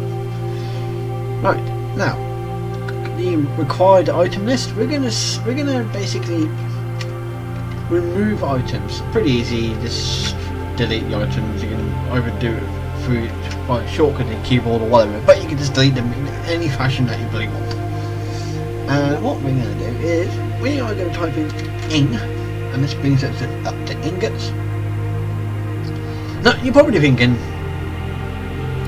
Right, now the required item list. We're gonna basically remove items. Pretty easy. Just delete the items. You can either do it through by shortcutting keyboard or whatever, but you can just delete them in any fashion that you really want. And what we're going to do is we are going to type in ing, and this brings us up to ingots. Now you're probably thinking,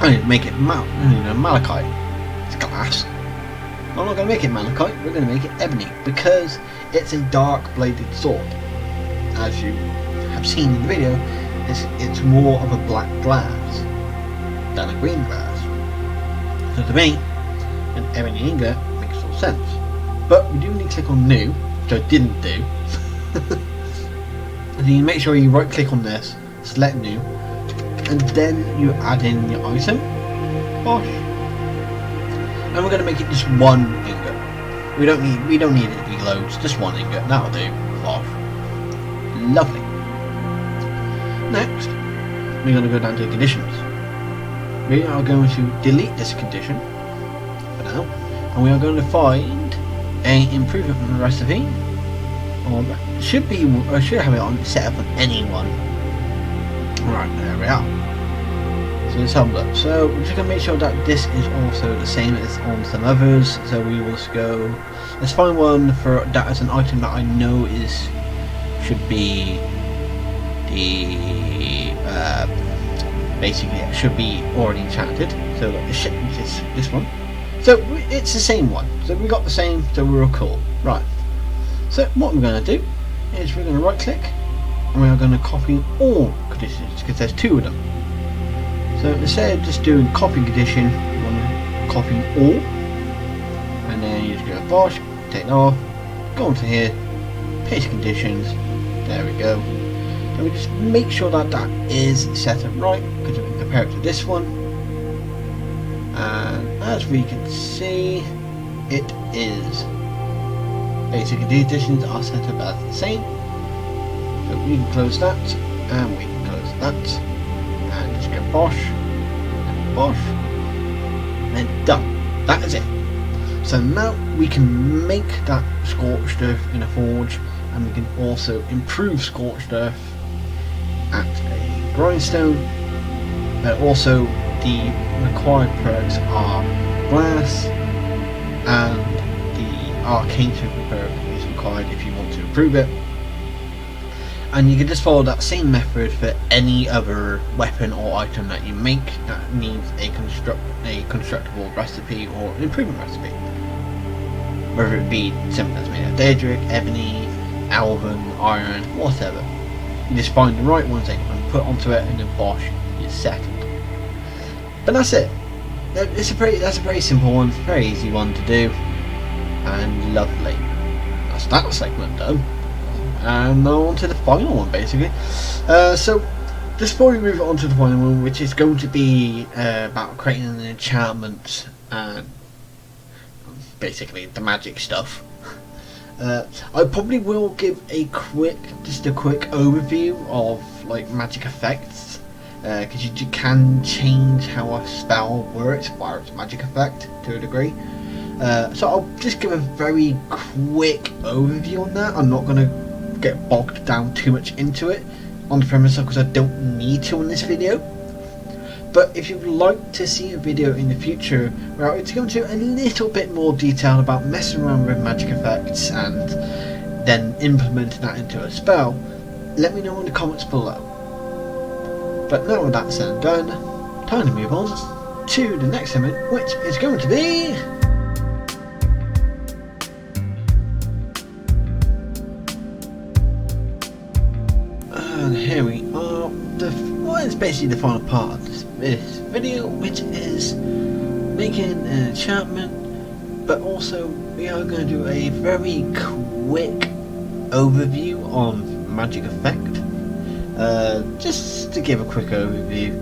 I need to make it malachite. It's glass. I'm not going to make it malachite. We're going to make it ebony because it's a dark bladed sword. As you have seen in the video, it's more of a black glass than a green glass. So to me, an ebony ingot makes all sense. But we do need to click on new, which I didn't do. And you make sure you right click on this, select new, and then you add in your item. Bosh. And we're going to make it just one ingot. We don't need it to be loads, just one ingot. That'll do. Bosh. Lovely. Next, we're going to go down to conditions. We are going to delete this condition for now, and we are going to find a improvement recipe, or should have it on set up on anyone. Right, there we are. So let's have a look. So we're just going to make sure that this is also the same as on some others. So we will go. Let's find one for that as an item that I know should be the basically it should be already enchanted. So this one. So it's the same one. So we got the same, so we're all cool. Right. So what we're going to do is we're going to right click and we are going to copy all conditions because there's 2 of them. So instead of just doing copy condition, we're going to copy all, and then you just go to Bosh, take it off, go into here, paste conditions, there we go. And we just make sure that that is set up right because we can compare it to this one, and as we can see it is. Basically these conditions are set up as the same, so we can close that and we can close that and just go Bosh and Bosh and then done. That is it. So now we can make that scorched earth in a forge, and we can also improve scorched earth at a grindstone, but also the required perks are glass, and the arcane perk is required if you want to improve it. And you can just follow that same method for any other weapon or item that you make that needs a constructible recipe or an improvement recipe. Whether it be something that's made of Daedric, Ebony, Elven, Iron, whatever. You just find the right ones and put onto it, and then Bosh, you're settled. But that's it. That's a very simple one, very easy one to do, and lovely. That's that segment done. And now on to the final one, basically. So just before we move on to the final one, which is going to be about creating an enchantment and basically the magic stuff. I probably will give just a quick overview of like magic effects, because you can change how a spell works via its magic effect to a degree. So I'll just give a very quick overview on that. I'm not going to get bogged down too much into it on the premise because I don't need to in this video. But if you'd like to see a video in the future where I go into a little bit more detail about messing around with magic effects and then implementing that into a spell, let me know in the comments below. But now with that said and done, time to move on to the next segment, which is going to be and here we are. It's basically the final part of this video, which is making an enchantment, but also we are going to do a very quick overview on magic effect, just to give a quick overview,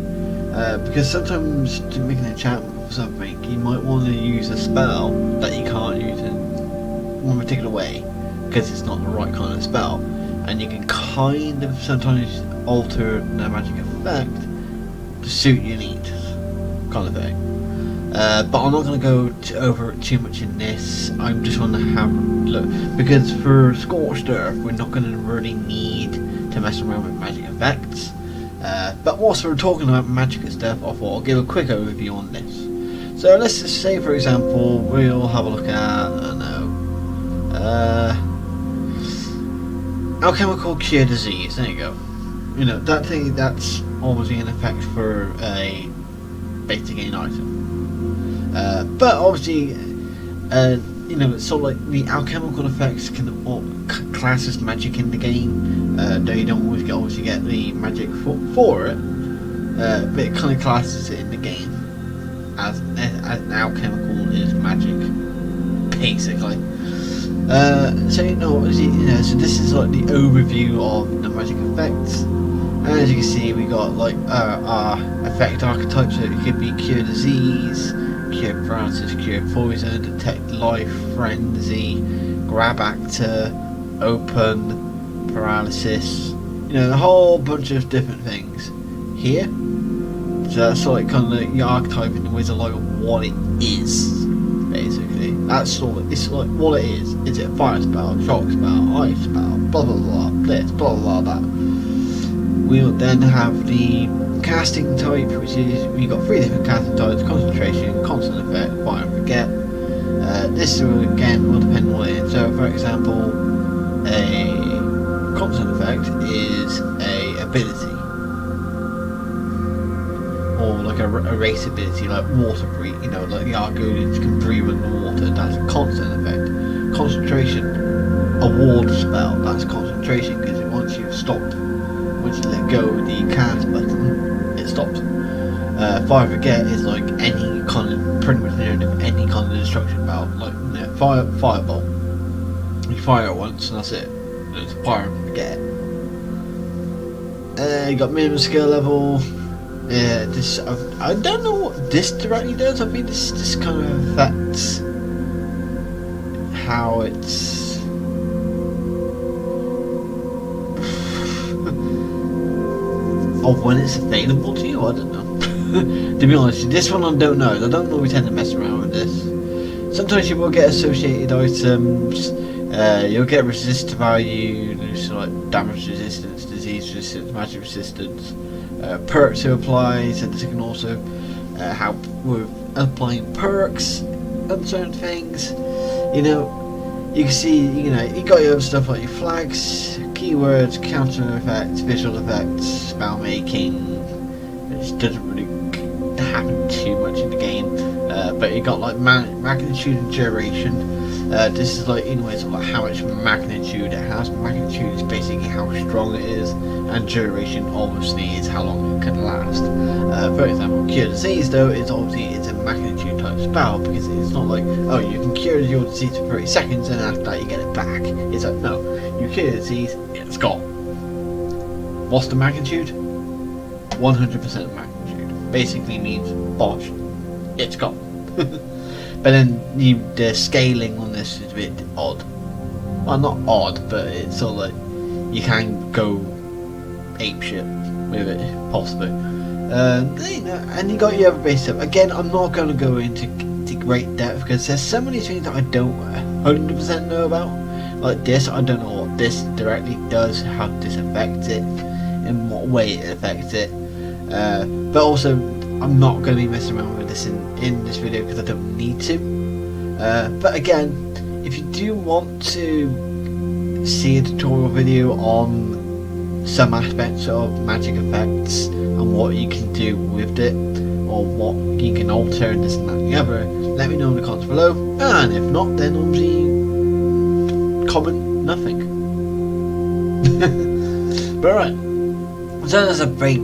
because sometimes to make an enchantment or something you might want to use a spell that you can't use in one particular way because it's not the right kind of spell, and you can kind of sometimes alter the magic effect to suit your needs, kind of thing. But I'm not going to go over it too much in this. I'm just going to have a look, because for Scorched Earth we're not going to really need to mess around with magic effects. But whilst we're talking about magic and stuff, I thought I'll give a quick overview on this. So let's just say, for example, we'll have a look at, I don't know, alchemical cure disease. There you go. You know, that thing, that's obviously an effect for a basic gain item. But obviously, you know, it's sort of like the alchemical effects can class as magic in the game, though you don't always obviously get the magic for it, but it kind of classes it in the game as an alchemical is magic, basically. So so this is like the overview of the magic effects. And as you can see, we got like our effect archetypes. So it could be cure disease, cure paralysis, cure poison, detect life, frenzy, grab actor, open, paralysis. You know, a whole bunch of different things here. So that's like kind of like your archetype in the wizard, like what it is, basically. That's sort of, it's like what it is. Is it a fire spell, shock spell, ice spell, blah blah blah, this, blah blah blah, that. We'll then have the casting type, which is, we got 3 different casting types: concentration, constant effect, fire and forget. This again will depend on what it is. So for example, a constant effect is a ability, or like like a race ability, like water breathe. You know, like the Argonians can breathe underwater. That's a constant effect. Concentration, a ward spell. That's concentration because once you let go of the cast button, it stops. Fire Forget is like any kind of, pretty much any kind of destruction spell, like fireball. You fire it once and that's it. It's Fire Forget. You got minimum skill level. Yeah, this I don't know what this directly does. I mean, this kind of affects how it's. Of when it's available to you, I don't know. To be honest, this one I don't know. I don't really tend to mess around with this. Sometimes you will get associated items. You'll get resist value, so like damage resistance, disease resistance, magic resistance, perks to apply. So this can also help with applying perks and certain things. You know, you can see, you know, you got your other stuff like your flags, keywords, counter effects, visual effects, spell making. It doesn't really happen too much in the game, but you got like magnitude and duration. This is like, in ways, like how much magnitude it has. Magnitude is basically how strong it is, and duration obviously is how long it can last. For example, Cure Disease though is obviously it's a magnitude type spell, because it's not like, oh, you can cure your disease for 30 seconds and after that you get it back. It's like, no, you cure the disease, it's gone. What's the magnitude? 100% magnitude. Basically means bosh, it's gone. But then the scaling on this is a bit odd. Well, not odd, but it's sort of like you can go apeshit with it, possibly. You know, and you got your other base stuff. Again, I'm not going to go into great depth because there's so many things that I don't 100% know about. Like this, I don't know what this directly does, how this affects it, in what way it affects it. But also, I'm not going to be messing around with this in this video because I don't need to. But again, if you do want to see a tutorial video on some aspects of magic effects and what you can do with it, or what you can alter and this and that and the other, let me know in the comments below. And if not, then obviously comment nothing. But alright, so that's a very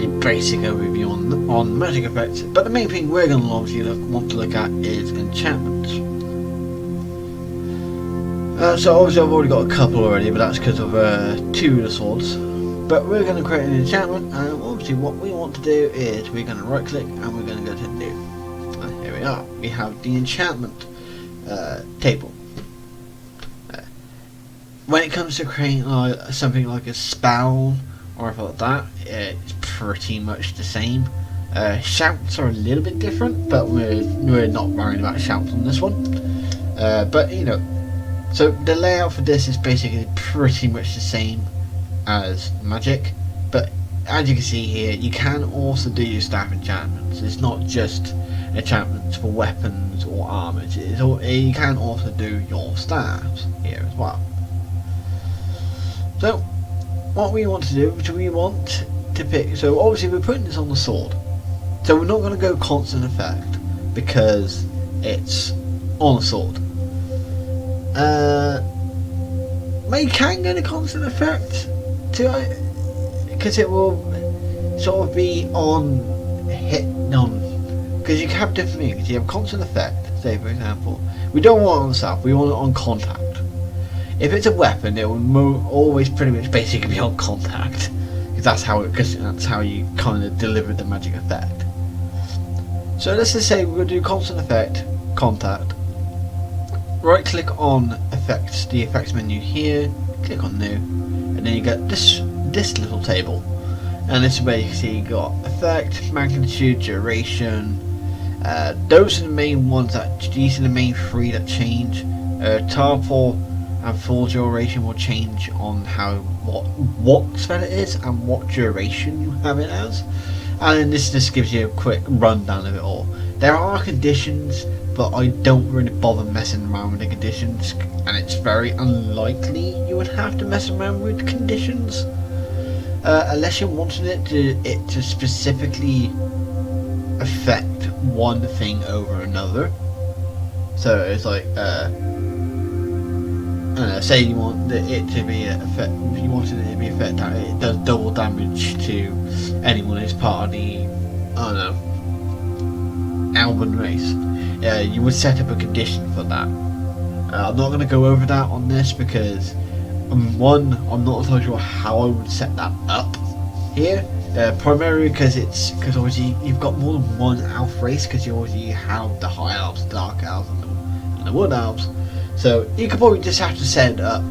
basic overview on magic effects, but the main thing we're going to obviously want to look at is enchantments. So obviously I've already got a couple already, but that's because of 2 of the swords. But we're going to create an enchantment, and obviously what we want to do is we're going to right click and we're going to go to new. And here we are. We have the enchantment table. When it comes to creating something like a spell or anything like that, it's pretty much the same. Shouts are a little bit different, but we're not worrying about shouts on this one. But you know, so the layout for this is basically pretty much the same as magic, but as you can see here, you can also do your staff enchantments. It's not just enchantments for weapons or armor. You can also do your staffs here as well. So what we want to do is we want to pick, so obviously we're putting this on the sword, so we're not going to go constant effect because it's on a sword. But you can get a constant effect because it will sort of be on hit on, because you can have different things. You have constant effect, say for example, we don't want it on staff, we want it on contact. If it's a weapon, it will always pretty much basically be on contact, because that's how you kind of deliver the magic effect. So let's just say we're going to do constant effect, contact. Right click on effects, the effects menu here, click on new, and then you get this little table, and this is where you can see you got effect, magnitude, duration. Those are the main ones these are the main 3 that change. Tarple and full duration will change on what spell it is and what duration you have it as, and then this just gives you a quick rundown of it all. There are conditions, but I don't really bother messing around with the conditions, and it's very unlikely you would have to mess around with conditions unless you're wanting it to specifically affect one thing over another. So it's like, I don't know, say you want it to be effect, if you wanted it to be effect that it does double damage to anyone who's part of the, I don't know, Alban race. You would set up a condition for that. I'm not going to go over that on this because, one, I'm not so sure how I would set that up here. Primarily because obviously you've got more than one elf race, because you obviously have the high elves, the dark elves, and the wood elves. So you could probably just have to set it up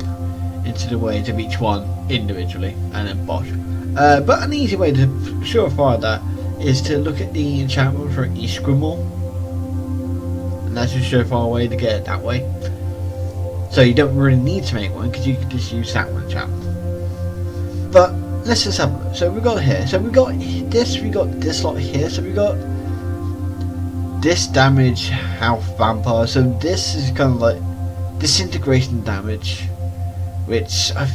into the ways of each one individually, and then bosh. But an easy way to surefire that is to look at the enchantment for each Grimoire, and that's a surefire way to get it that way. So you don't really need to make one, because you can just use that one enchantment. But let's just have a look. So we got here. So we got this. We got this lot here. So we got this damage health vampire. So this is kind of like disintegration damage, which I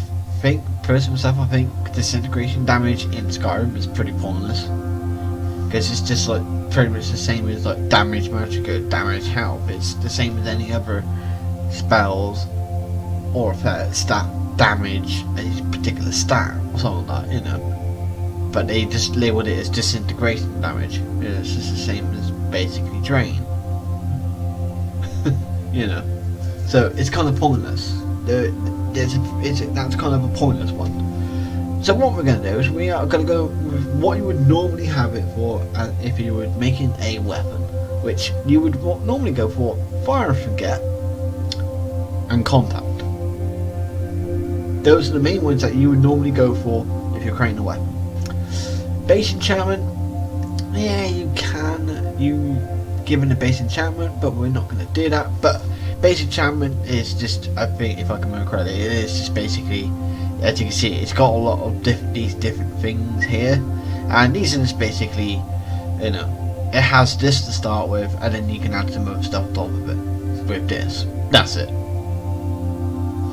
think, personally myself, I think disintegration damage in Skyrim is pretty pointless, because it's just like pretty much the same as like damage magic or damage health. It's the same as any other spells or stat damage a particular stat or something like that, you know. But they just labeled it as disintegration damage. It's just the same as basically drain. You know. So it's kind of pointless. That's kind of a pointless one. So what we're going to do is we are going to go with what you would normally have it for if you were making a weapon, which you would normally go for Fire and Forget and Contact. Those are the main ones that you would normally go for if you're creating a weapon. Base enchantment, yeah, you can given a base enchantment, but we're not going to do that. But base enchantment is just, I think, if I can remember correctly, it is just basically, as you can see, it's got a lot of these different things here, and these are just basically, you know, it has this to start with, and then you can add some other stuff on top of it with this. That's it.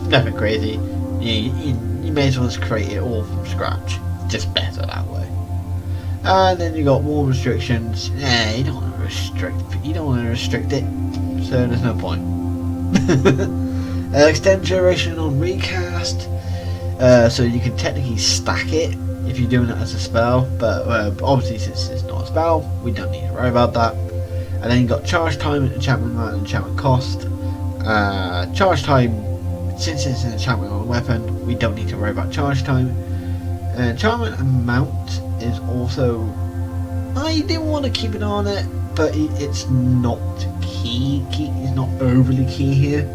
Nothing crazy. You may as well just create it all from scratch. Just better that way. And then you got more restrictions. Yeah, you don't want to restrict. You don't want to restrict it, so there's no point. Extend duration on recast. So you can technically stack it if you're doing it as a spell, but obviously since it's not a spell, we don't need to worry about that. And then you got charge time, enchantment amount, and enchantment cost. Charge time. Since it's an enchantment on a weapon, we don't need to worry about charge time. Enchantment amount is also, I do want to keep it on it, but it's not key. It's not overly key here,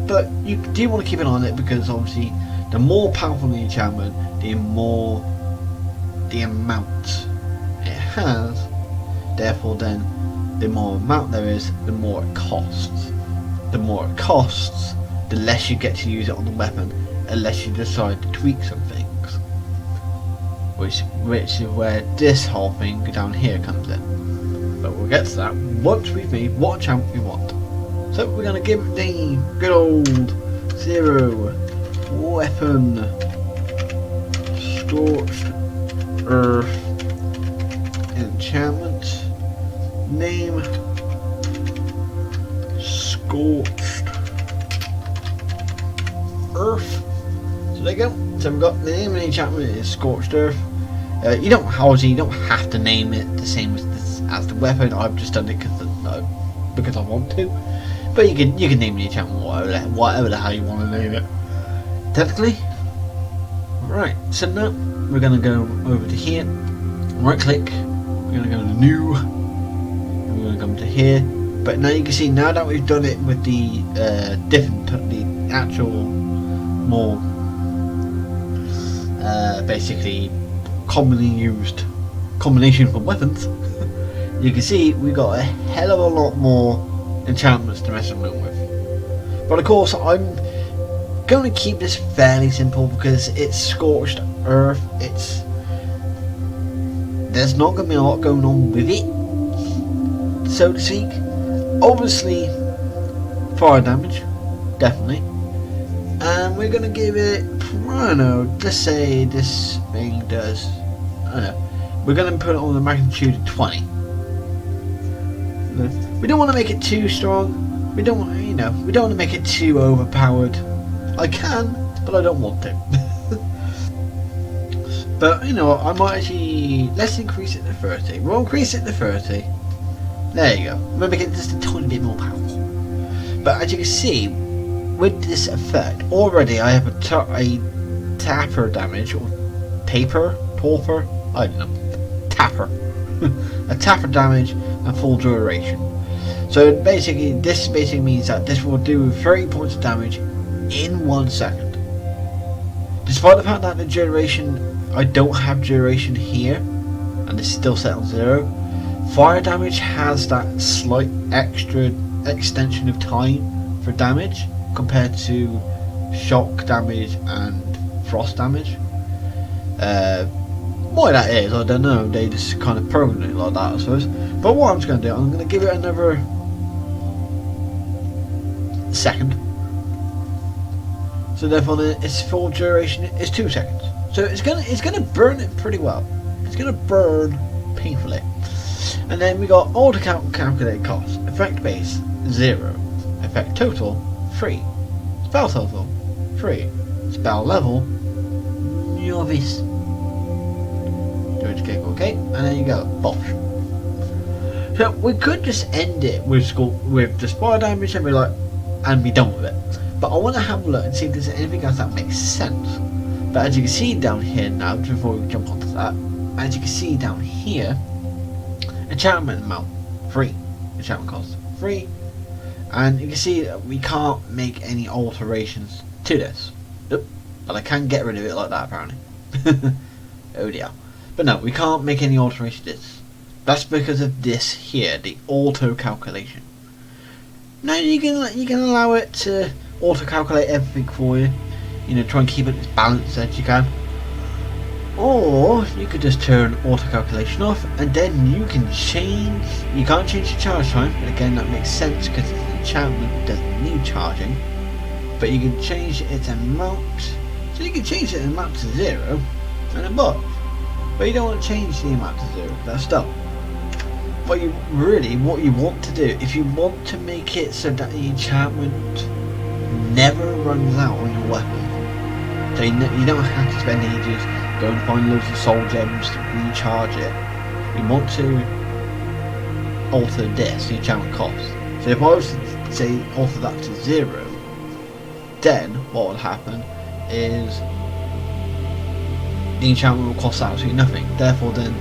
but you do want to keep it on it, because obviously the more powerful the enchantment, the more the amount it has. Therefore, then the more amount there is, the more it costs. The more it costs, the less you get to use it on the weapon, unless you decide to tweak some things. Which is where this whole thing down here comes in. But we'll get to that once we've made what enchantment we want. So we're going to give it the good old 0 weapon scorched earth enchantment. Name scorched earth. So there you go. So we've got the name of the enchantment is Scorched Earth. You don't have to name it the same as the weapon. I've just done it because I want to. But you can name the enchantment whatever the hell you want to name it. Technically. Right. So now we're gonna go over to here. Right click. We're gonna go to new. And we're gonna come to here. But now you can see, now that we've done it with the the actual more basically commonly used combination for weapons, you can see we got a hell of a lot more enchantments to mess around with. But of course, I'm going to keep this fairly simple because it's Scorched Earth. There's not going to be a lot going on with it, so to speak. Obviously, fire damage, definitely. And we're going to give it, I don't know, let's say this thing does, I don't know, we're going to put it on the magnitude of 20. We don't want to make it too strong. We don't want, we don't want to make it too overpowered. I can, but I don't want to. But you know what? I might actually let's increase it to 30. We'll increase it to 30. There you go. We'll make it just a tiny bit more powerful. But as you can see, with this effect, already I have a tapper damage or torpor. I don't know. Tapper. A tapper damage and full duration. So basically, this basically means that this will do 30 points of damage in 1 second. Despite the fact that the duration, I don't have duration here, and it's still set on 0. Fire damage has that slight extra extension of time for damage compared to shock damage and frost damage. Why that is, I don't know. They just kind of programmed it like that, I suppose. But what I'm just going to do, I'm going to give it another second. So therefore, its full duration is 2 seconds. So it's gonna burn it pretty well. It's gonna burn painfully. And then we got auto calculate cost. Effect base 0. Effect total 3. Spell total 3. Spell level novice. Do it, click OK, and there you go. Bosh. So we could just end it with the spire damage and be done with it. But I want to have a look and see if there's anything else that makes sense. But as you can see down here now, before we jump onto that, as you can see down here, enchantment amount 3, enchantment cost 3, and you can see that we can't make any alterations to this. Nope. But I can get rid of it like that apparently. Oh dear. But no, we can't make any alteration to this. That's because of this here, the auto calculation. Now you can allow it to auto calculate everything for you. You know, try and keep it as balanced as you can. Or you could just turn auto calculation off, and then you can change. You can't change the charge time, but again that makes sense because it's an enchantment, doesn't need charging. But you can change its amount. So you can change the amount to 0 and above. But you don't want to change the amount to 0. That's dumb. What you want to do, if you want to make it so that the enchantment never runs out on your weapon, so you don't have to spend ages going and find loads of soul gems to recharge it. You want to alter this, the enchantment cost. So if I was to say alter that to 0, then what would happen is the enchantment will cost absolutely nothing. Therefore then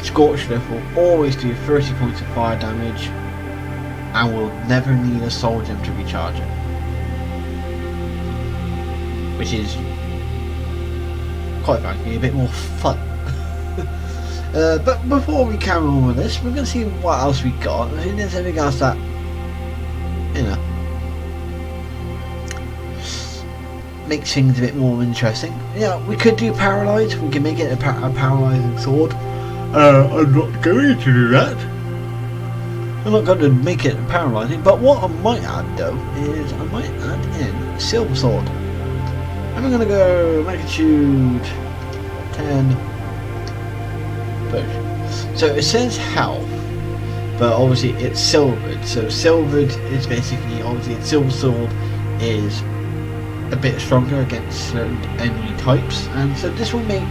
Scorched Earth will always do 30 points of fire damage and will never need a soul gem to recharge it. Which is, quite frankly, a bit more fun. But before we carry on with this, we're going to see what else we got. I think there's anything else that, you know, makes things a bit more interesting. Yeah, we could do Paralyze. We can make it a paralyzing sword. I'm not going to do that. I'm not going to make it paralyzing, but what I might add though is I might add in Silver Sword. And I'm going to go magnitude 10. So it says health, but obviously it's silvered. So silvered is basically, obviously Silver Sword is a bit stronger against certain enemy types, and so this will make,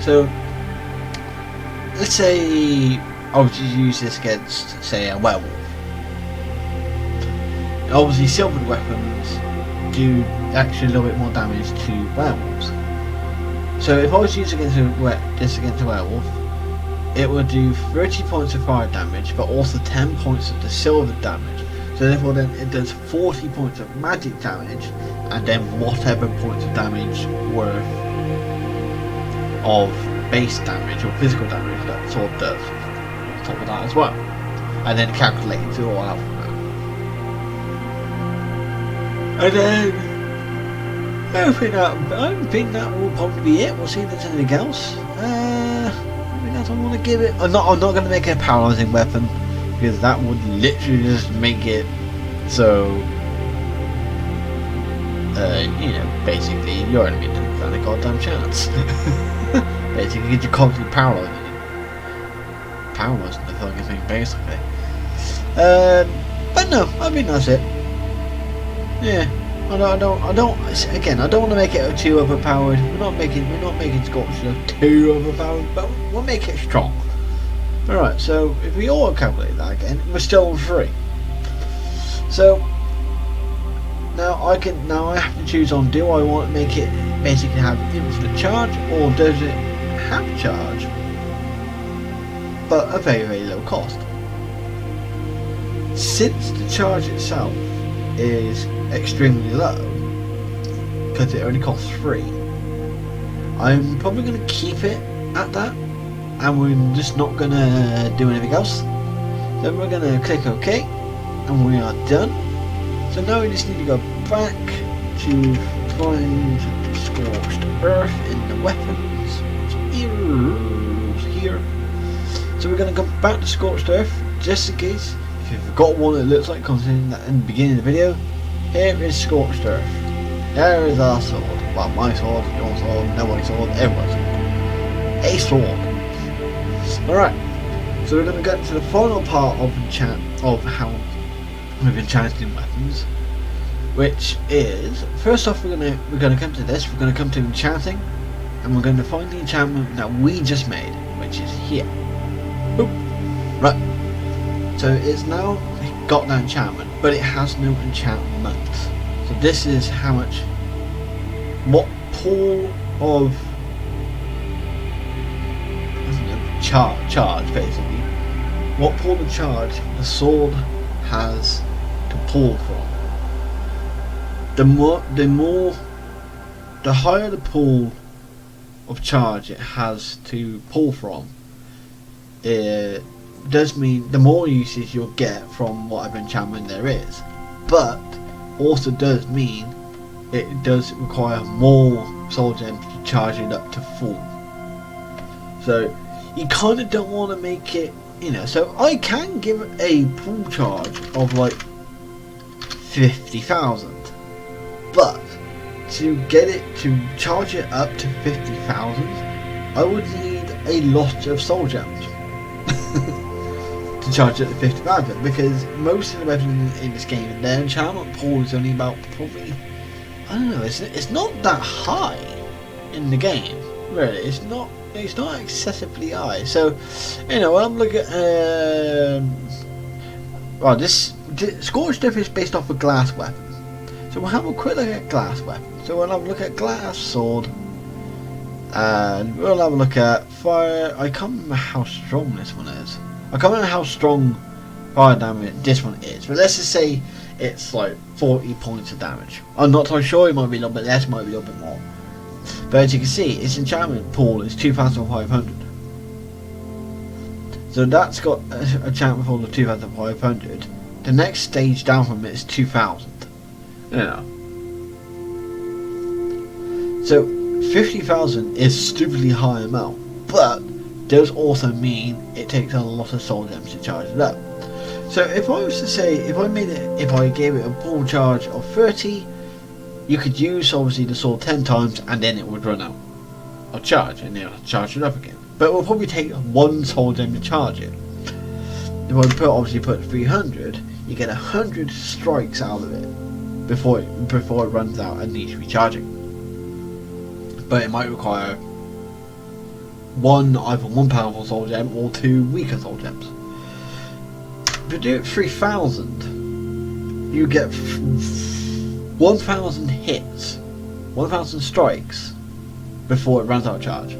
so let's say I would use this against, say, a werewolf. Obviously silvered weapons do actually a little bit more damage to werewolves. So if I was using this against a werewolf, it would do 30 points of fire damage, but also 10 points of the silver damage. So therefore then it does 40 points of magic damage, and then whatever points of damage worth of base damage or physical damage that sword does on top of that as well. And then calculates it all out from that. And then I think that will probably be it. We'll see if there's anything else. Anything else I want to give it? I'm not going to make it a paralyzing weapon, because that would literally just make it so you know, basically your enemy doesn't stand a goddamn chance. Basically, you're constantly paralyzing it. powerless in the fucking thing, basically. But no, I mean that's it. Yeah, I don't. Again, I don't want to make it too overpowered. We're not making Scorcher too overpowered, but we'll make it strong. All right. So if we all calculate that again, we're still on 3. So now I have to choose on, do I want to make it basically have infinite charge, or does it have charge but a very, very low cost? Since the charge itself is extremely low, because it only costs 3, I'm probably going to keep it at that, and we're just not going to do anything else. Then we're going to click OK, and we are done. So now we just need to go back to find Scorched Earth in the weapons. Here. So we're going to go back to Scorched Earth, just in case if you've got one that looks like content in the beginning of the video. Here is Scorched Earth. There is our sword. Well, my sword, your sword, nobody's sword, everyone's sword. A sword. Alright, so we're going to get to the final part of how we've enchanted in weapons, which is, first off, we're gonna come to this. We're gonna come to enchanting, and we're going to find the enchantment that we just made, which is here. Boop. Right. So it's now got that enchantment, but it has no enchantment. So this is how much, what pool of charge basically, what pool of charge the sword has to pull from. The higher the pool of charge it has to pull from, it does mean the more usage you'll get from whatever enchantment there is, but also does mean it does require more soul gems to charge it up to full. So you kind of don't want to make it, so I can give it a pool charge of like 50,000, but to get it to charge it up to 50,000, I would need a lot of soul gems to charge it to 50,000, because most of the weapons in this game, their enchantment pool is only about, probably, I don't know, it's not that high in the game, really. It's not excessively high. So, when I'm looking at well, this Scorched Earth is based off a glass weapon. So we'll have a quick look at glass weapon. So we'll have a look at glass sword, and we'll have a look at fire. I can't remember how strong this one is. I can't remember how strong fire damage this one is, but let's just say it's like 40 points of damage. I'm not so sure, it might be a little bit less, might be a little bit more. But as you can see, its enchantment pool is 2,500. So that's got an enchantment pool of 2,500. The next stage down from it is 2,000. So 50,000 is stupidly high amount, but does also mean it takes a lot of soul gems to charge it up. So if I was to say, if I gave it a pool charge of 30, you could use obviously the sword 10 times and then it would run out of charge and then you'll have to charge it up again. But it will probably take 1 soul gem to charge it. If I obviously put 300, you get 100 strikes out of it before it runs out and needs recharging. But it might require either one powerful soul gem or 2 weaker soul gems. If you do it 3,000, you get 1,000 hits, 1,000 strikes before it runs out of charge.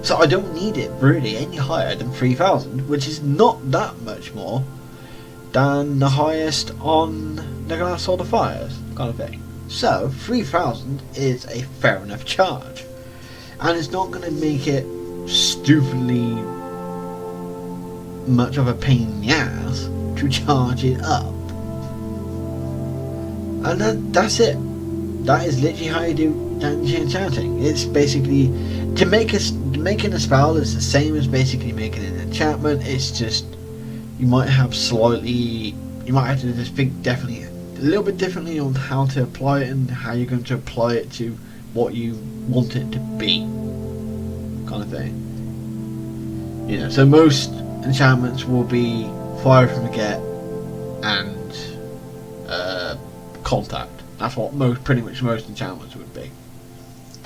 So I don't need it really any higher than 3,000, which is not that much more than the highest on the Glass Sword of Fires kind of thing. So 3,000 is a fair enough charge, and it's not going to make it stupidly much of a pain in the ass to charge it up. And that's it. That is literally how you do enchanting. It's basically making a spell is the same as basically making an enchantment. It's just you might have to just think definitely a little bit differently on how to apply it and how you're going to apply it to what you want it to be, kind of thing. So most enchantments will be Fire from the Get and Contact. That's what pretty much most enchantments would be.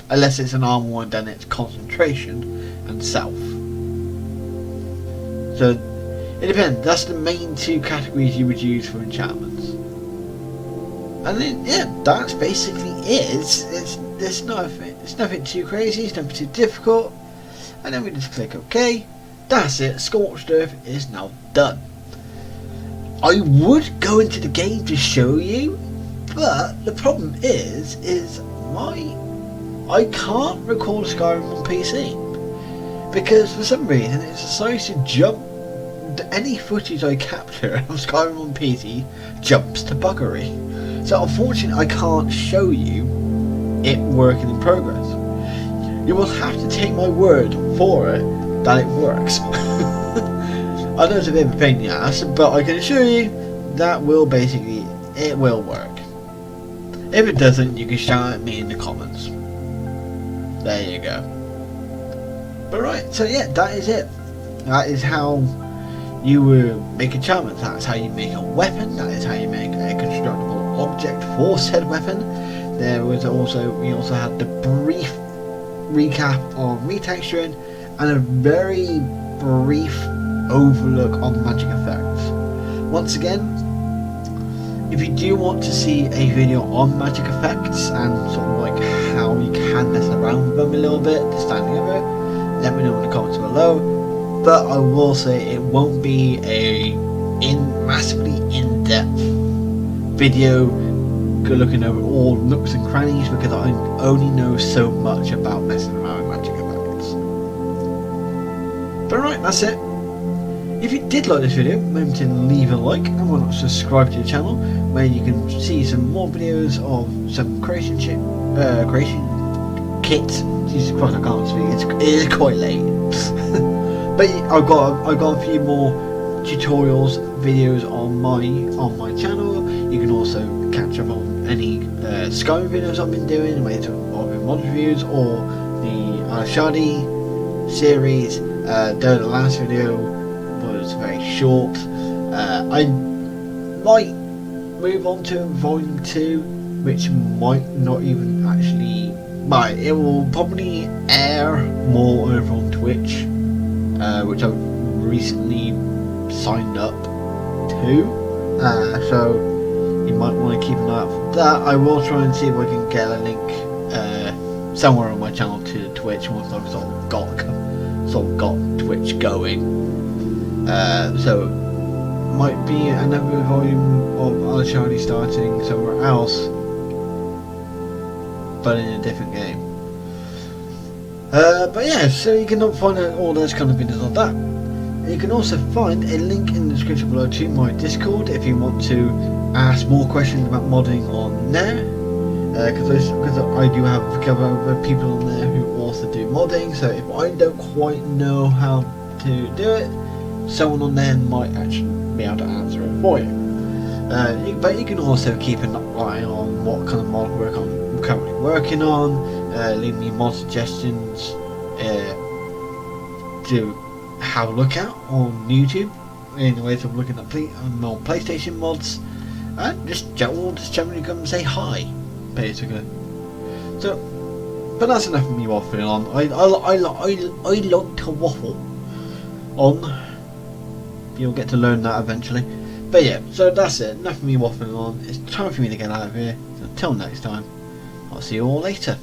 Unless it's an armor one, then it's Concentration and Self. So it depends. That's the main two categories you would use for enchantments. And then yeah, that's basically it. It's nothing too crazy. It's nothing too difficult. And then we just click OK. That's it. Scorched Earth is now done. I would go into the game to show you, but the problem is I can't record Skyrim on PC because for some reason it decides to jump. Any footage I capture of Skyrim on PC jumps to buggery. So unfortunately I can't show you it working in progress. You will have to take my word for it that it works. I know it's a bit of a pain in the ass, but I can assure you that it will work. If it doesn't, you can shout at me in the comments. There you go. But right, so yeah, that is it. That is how you make enchantments. That's how you make a weapon. That is how you make a constructible object for said weapon. We also had the brief recap on retexturing and a very brief overlook on magic effects. Once again, if you do want to see a video on magic effects and sort of like how you can mess around with them a little bit, just standing over it, let me know in the comments below. But I will say it won't be a massively in-depth video looking over all nooks and crannies because I only know so much about messing around with magic effects. But right, that's it. If you did like this video, remember to leave a like and why not subscribe to the channel where you can see some more videos of some creation kits. Jesus Christ, I can't speak. It is quite late. But I've got a few more tutorials videos on my channel. You can also catch up on any Skyrim videos I've been doing, whether it's mod reviews or the Shadi series. Though the last video was very short, I might move on to volume 2, which might not even actually. But it will probably air more over on Twitch, which I've recently signed up to. So you might want to keep an eye out for that. I will try and see if I can get a link somewhere on my channel to Twitch once I've sort of got Twitch going. So might be another volume of Alashani starting somewhere else, but in a different game. But yeah, so you can find out all those kind of videos on that. You can also find a link in the description below to my Discord if you want to ask more questions about modding on there. Because I do have a couple of people on there who also do modding, so if I don't quite know how to do it, someone on there might actually be able to answer it for you. But you can also keep an eye on what kind of mod work I'm currently working on, leave me mod suggestions to have a look at on YouTube in ways of looking at more PlayStation mods, and just generally come and say hi, basically. So, but that's enough of me waffling on. I like to waffle on. You'll get to learn that eventually. But yeah, so that's it. Enough of me waffling on. It's time for me to get out of here. So until next time, I'll see you all later.